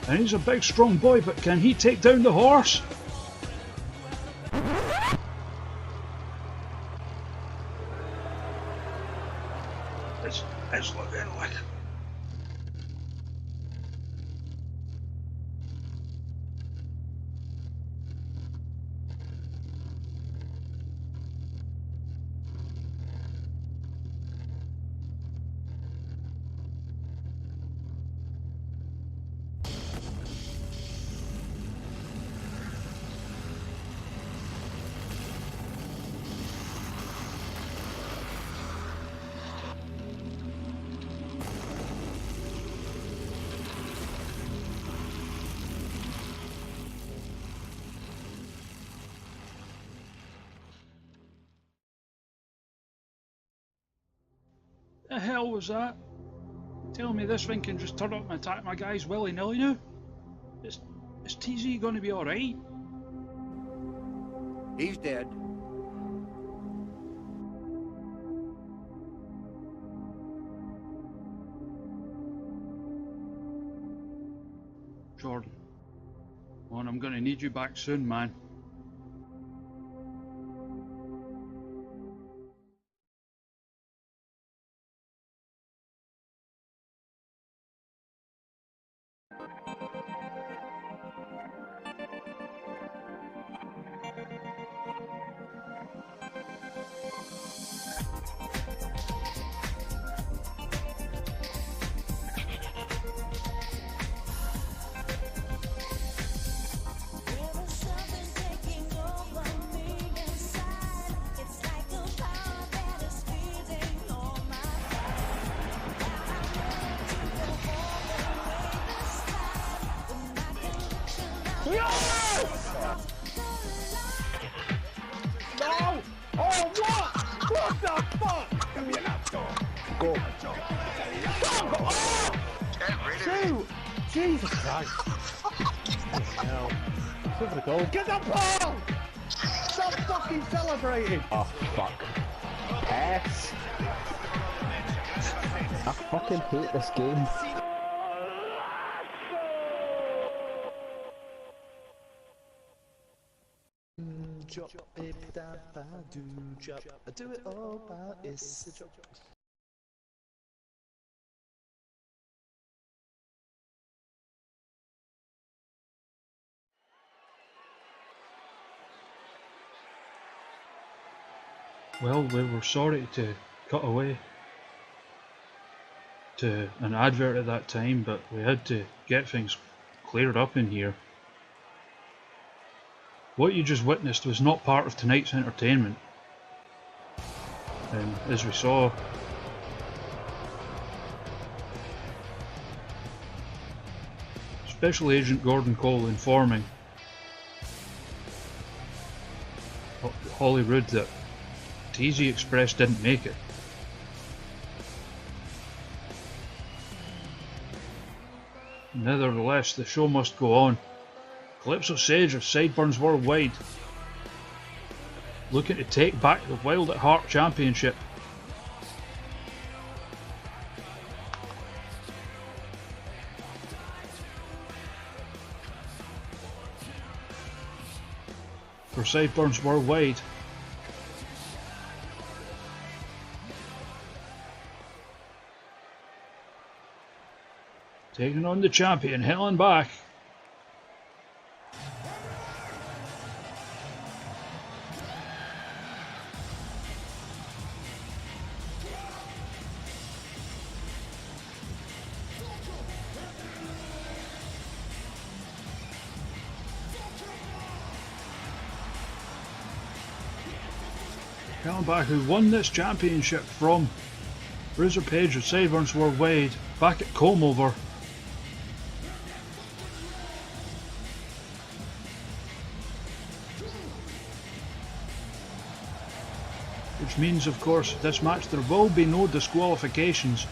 And he's a big strong boy, but can he take down the horse? It's looking like... The hell was that? Tell me this thing can just turn up and attack my guys willy-nilly now? Is TZ going to be alright? He's dead. Jordan, oh, I'm going to need you back soon, man. Jesus Christ. Hell. Give it a go. Get the ball! Stop fucking celebrating! Oh, fuck. Pass. I fucking hate this game. chop, baby, da, ba, do, chop. I do it all by it's a job. Well, we were sorry to cut away to an advert at that time, but we had to get things cleared up in here. What you just witnessed was not part of tonight's entertainment. And as we saw, Special Agent Gordon Cole informing Hollywood that TZ Express didn't make it. Nevertheless, the show must go on. Calypso Sage of Sideburns Worldwide, looking to take back the Wild at Heart Championship. For Sideburns Worldwide, taking on the champion, Helen back. Helen back, who won this championship from Bruiser Page of Sideburns Worldwide back at Comb Over. Which means, of course, this match there will be no disqualifications.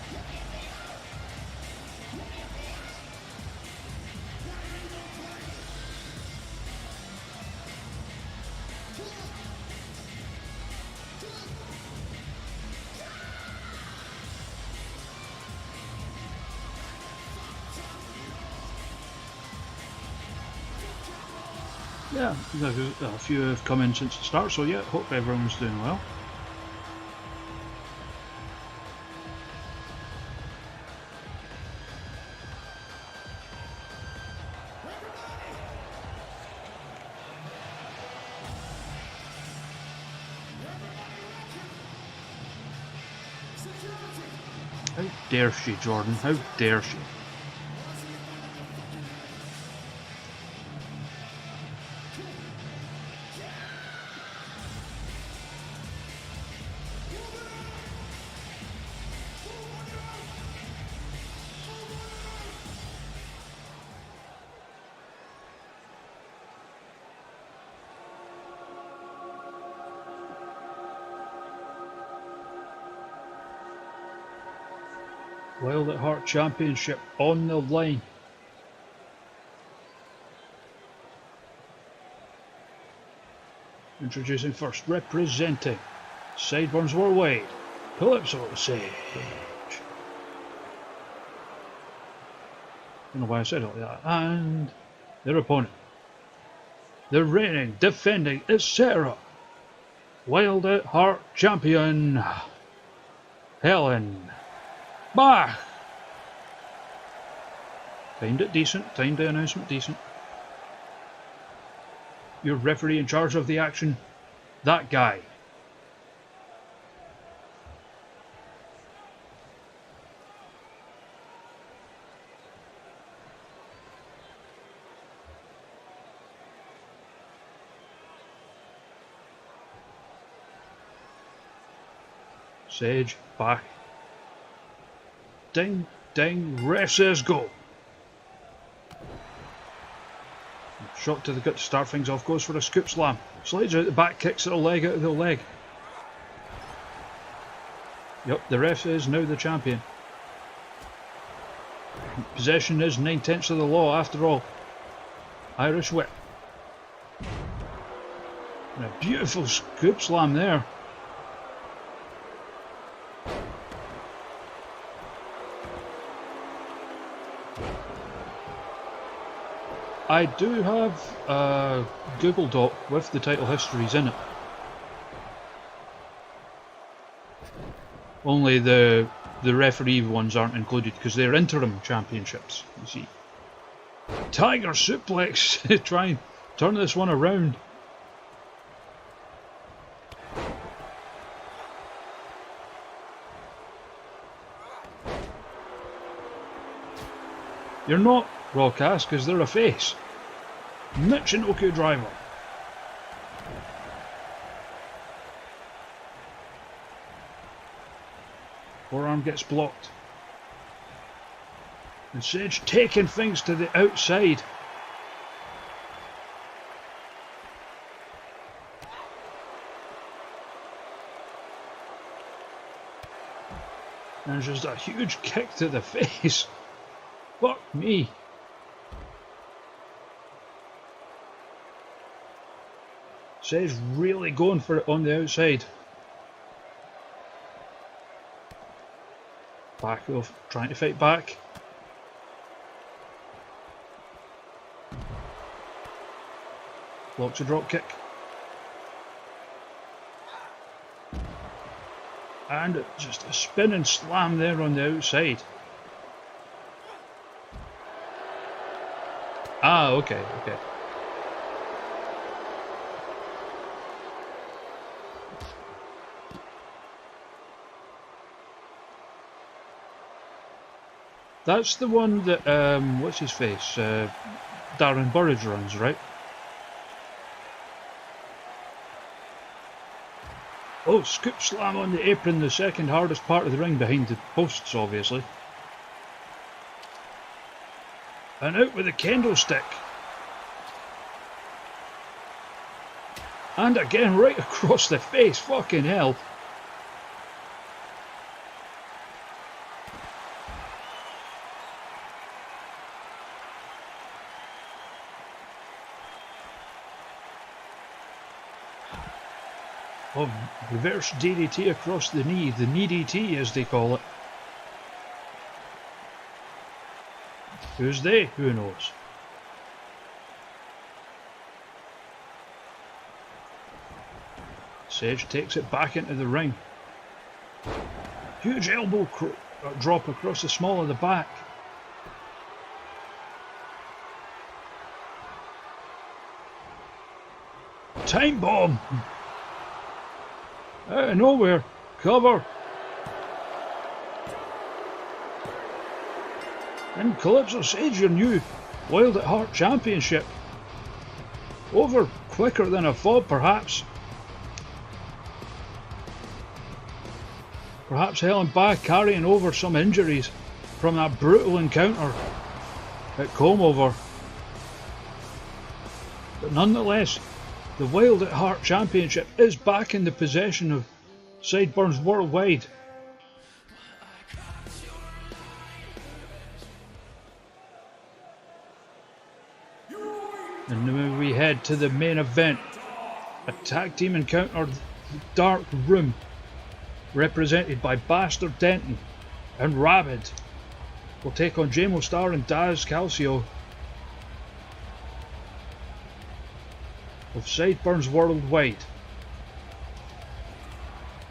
Yeah, a few have come in since the start, so yeah, hope everyone's doing well. How dare she, Jordan? How dare she? Wild at Heart Championship on the line. Introducing first, representing Sideburns Worldwide, Calypso Sage. Don't know why I said it like that. And their opponent, the reigning, defending, etc. Wild at Heart Champion, Helen Bach. Timed it decent, timed the announcement decent. Your referee in charge of the action, that guy. Sage, back. Ding, ding, ref says go. Shot to the gut to start things off, goes for a scoop slam. Slides out the back, kicks at the leg out of the leg. Yep, the ref is now the champion. Possession is 9/10 of the law after all. Irish whip. And a beautiful scoop slam there. I do have a Google Doc with the title histories in it. Only the referee ones aren't included because they're interim championships, you see. Tiger suplex! Try and turn this one around. You're not, Rawcast, because they're a face. Michinoku driver. Forearm gets blocked. And Sage taking things to the outside. And just a huge kick to the face. Fuck me. Sage really going for it on the outside. Back off, trying to fight back. Blocks a drop kick. And just a spinning slam there on the outside. Ah, okay. That's the one that, what's his face? Darren Burridge runs, right? Oh, scoop slam on the apron, the second hardest part of the ring behind the posts, obviously. And out with the kendo stick. And again, right across the face, fucking hell. Oh, reverse DDT across the knee, the knee DT as they call it. Who's they? Who knows? Sage takes it back into the ring. Huge elbow drop across the small of the back. Time bomb! Out of nowhere. Cover. And Calypso Sage, your new Wild at Heart Championship. Over quicker than a fob, perhaps. Perhaps Helen Bath carrying over some injuries from that brutal encounter at Combe Over. But nonetheless, the Wild at Heart Championship is back in the possession of Sideburns Worldwide. And now we head to the main event. A tag team encounter, the Dark Room, represented by Bastard Denton and Rabid, will take on JMO Star and Daz Calcio of Sideburns Worldwide.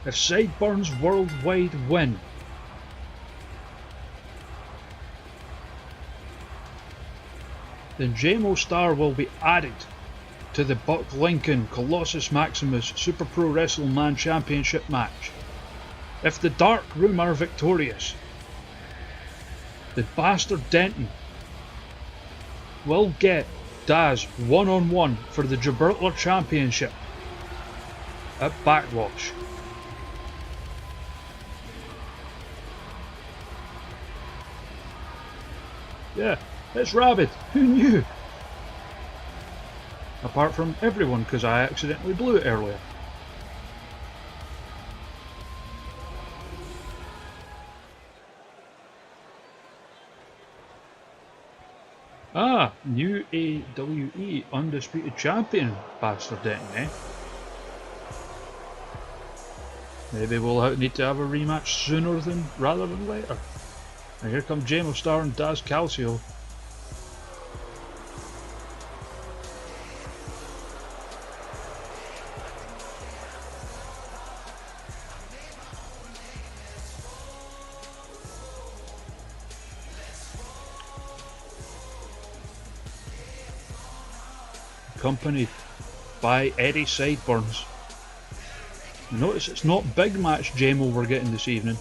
If Sideburns Worldwide win, then JMO Star will be added to the Buck Lincoln Colossus Maximus Super Pro Wrestle Man Championship match. If the Dark Room are victorious, the Bastard Denton will get Daz one-on-one for the Gibraltar Championship at Backwash. Yeah, it's Rabid. Who knew? Apart from everyone, because I accidentally blew it earlier. Ah, new AWE Undisputed Champion, Bastard Denton, eh? Maybe we'll need to have a rematch sooner rather than later. And here come JMO Star and Daz Calcio. accompanied by Eddie Sideburns. Notice it's not big match JMO we're getting this evening.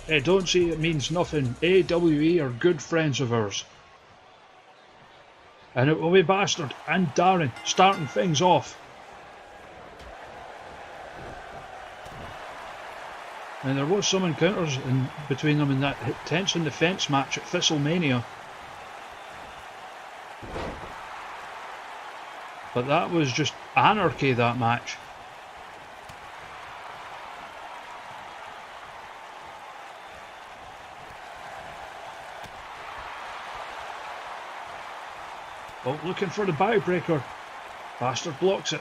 Hey, don't say it means nothing. AWE are good friends of ours. And it will be Bastard and Darren starting things off. And there was some encounters between them in that tense and defence match at Thistlemania. But that was just anarchy, that match. Oh, looking for the backbreaker. Bastard blocks it.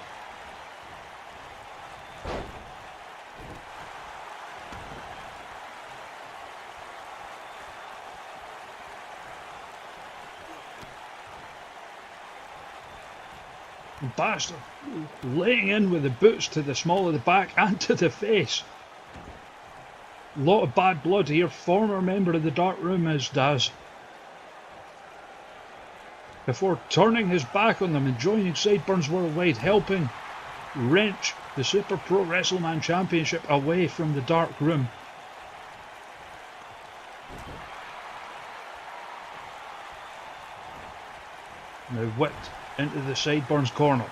Bastard laying in with the boots to the small of the back and to the face. Lot of bad blood here. Former member of the Dark Room is Daz. Before turning his back on them and joining Sideburns Worldwide, helping wrench the Super Pro WrestleMan Championship away from the Dark Room. Now whipped into the Sideburns corner.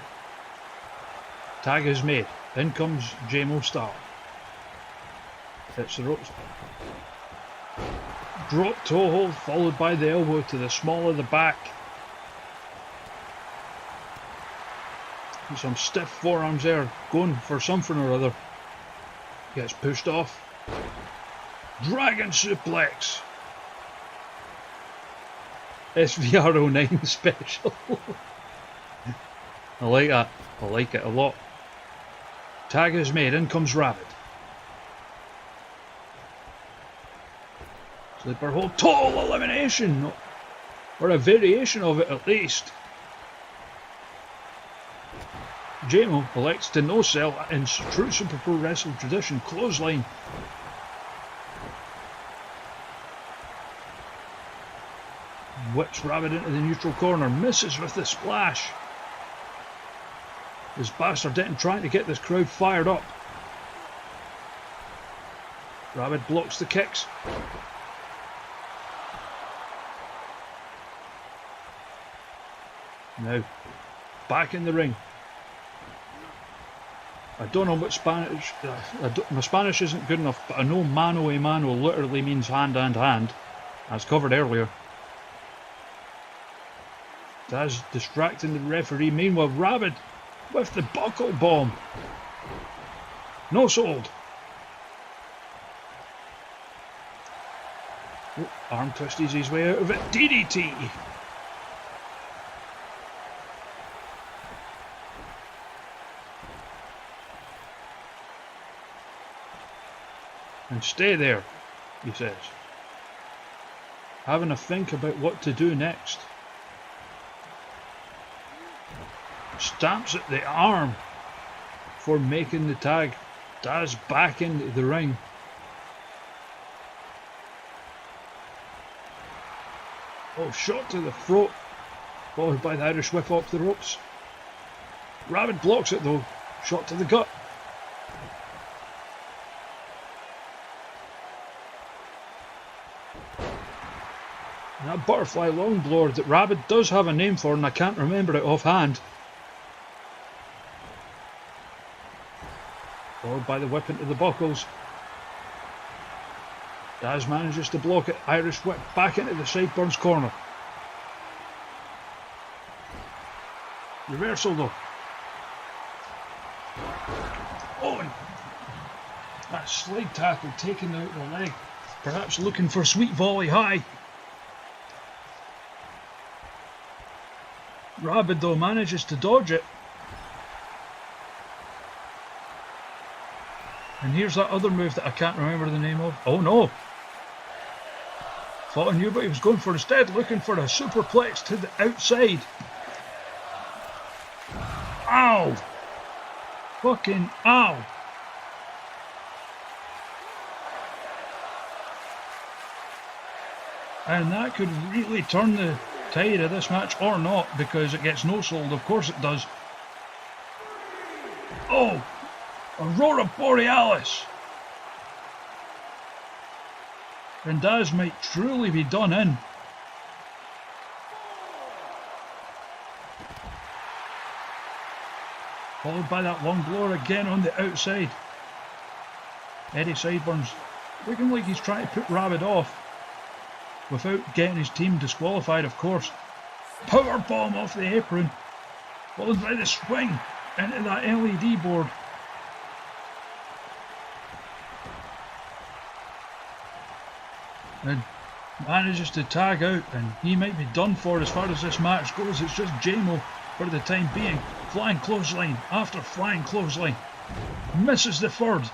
Tag is made. In comes JMO Star. Hits the ropes. Drop toe hold followed by the elbow to the small of the back. Some stiff forearms there, going for something or other. Gets pushed off. Dragon suplex. SVR09 special. I like that. I like it a lot. Tag is made. In comes Rabbit. Sleeper hold. Total elimination. Or a variation of it at least. JMO elects to no sell in true Super Pro Wrestling tradition. Clothesline. Whips Rabbit into the neutral corner. Misses with the splash. This Bastard Denton trying to get this crowd fired up. Rabbit blocks the kicks. Now, back in the ring. I don't know what Spanish, my Spanish isn't good enough, but I know mano a mano literally means hand and hand, as covered earlier. Daz distracting the referee. Meanwhile, Rabbit with the buckle bomb. No sold. Oh, arm twisties his way out of it. DDT. And stay there, he says. Having a think about what to do next. Stamps at the arm for making the tag. Daz back into the ring. Oh, shot to the throat, followed by the Irish whip off the ropes. Rabbit blocks it though. Shot to the gut. And that butterfly long blower that Rabbit does have a name for, and I can't remember it offhand. Followed by the whip into the buckles. Daz manages to block it. Irish whip back into the Sideburns corner. Reversal though. Oh, and that slide tackle taken out the leg. Perhaps looking for sweet volley high. Rabbit though manages to dodge it. And here's that other move that I can't remember the name of. Oh no! Thought I knew what he was going for, instead looking for a superplex to the outside. Ow! Fucking ow! And that could really turn the tide of this match, or not, because it gets no-sold. Of course it does. Oh! Aurora Borealis! And Daz might truly be done in. Followed by that long blower again on the outside. Eddie Sideburns looking like he's trying to put Rabbit off without getting his team disqualified, of course. Power bomb off the apron, followed by the swing into that LED board. And manages to tag out, and he might be done for as far as this match goes. It's just JMO for the time being. Flying clothesline after flying clothesline. Misses the third.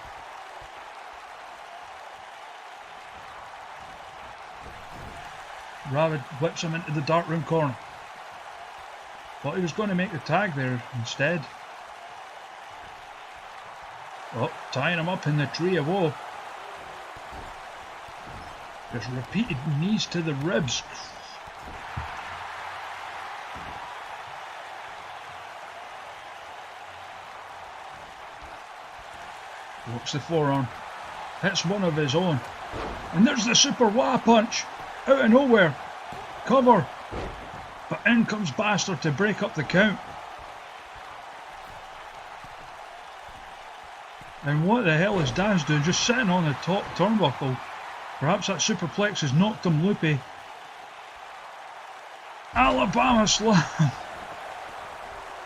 Rabbit whips him into the dark room corner. Thought he was going to make the tag there instead. Oh, tying him up in the tree of woe. There's repeated knees to the ribs. Works the forearm. Hits one of his own. And there's the super wah punch. Out of nowhere. Cover. But in comes Bastard to break up the count. And what the hell is Daz doing? Just sitting on the top turnbuckle. Perhaps that superplex has knocked him loopy. Alabama slam.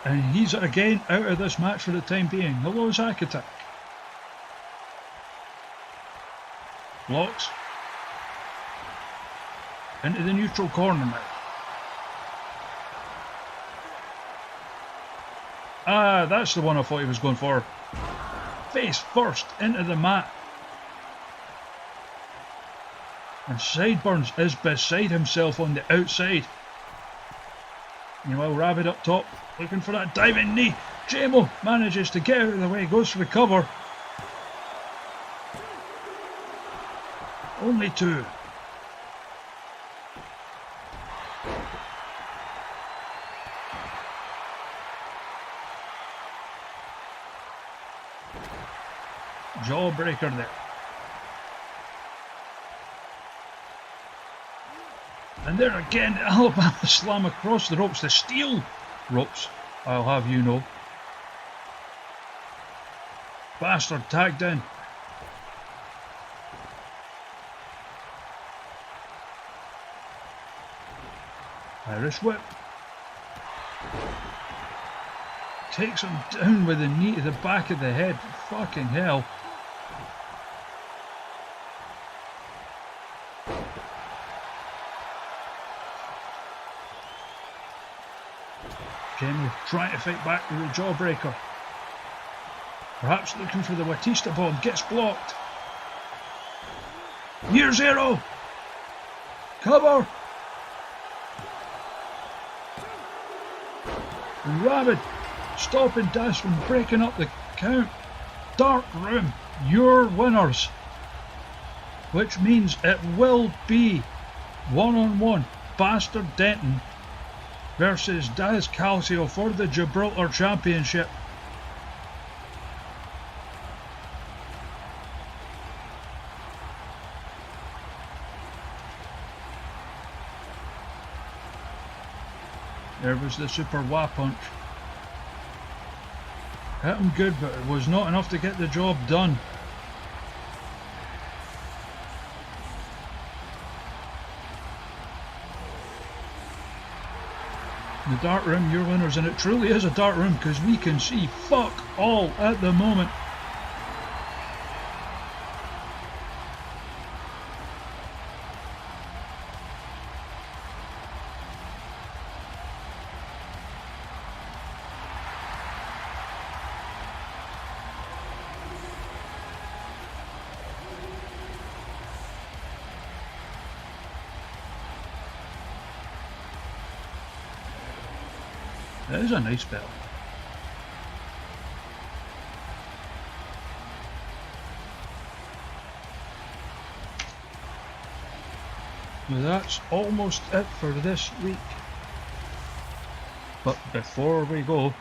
And he's again out of this match for the time being. Hello, Zack Attack. Blocks. Into the neutral corner now. Ah, that's the one I thought he was going for. Face first into the mat. And Sideburns is beside himself on the outside. Meanwhile, Rabbit up top, looking for that diving knee. JMO manages to get out of the way, goes for the cover. Only two. Jawbreaker there. And there again, the Alabama slam across the ropes, the steel ropes, I'll have you know. Bastard tagged in. Irish whip. Takes him down with a knee to the back of the head. Fucking hell. Kenny trying to fight back with the jawbreaker. Perhaps looking for the Batista bomb. Gets blocked. Near zero. Cover. Rabbit stopping Dash from breaking up the count. Dark Room, your winners. Which means it will be one-on-one Bastard Denton versus Daz Calcio for the Gibraltar Championship. There was the super wah punch. Hit him good, but it was not enough to get the job done. The dark room, your winners, and it truly is a dark room because we can see fuck all at the moment. It is a nice belt. Well, that's almost it for this week. But before we go,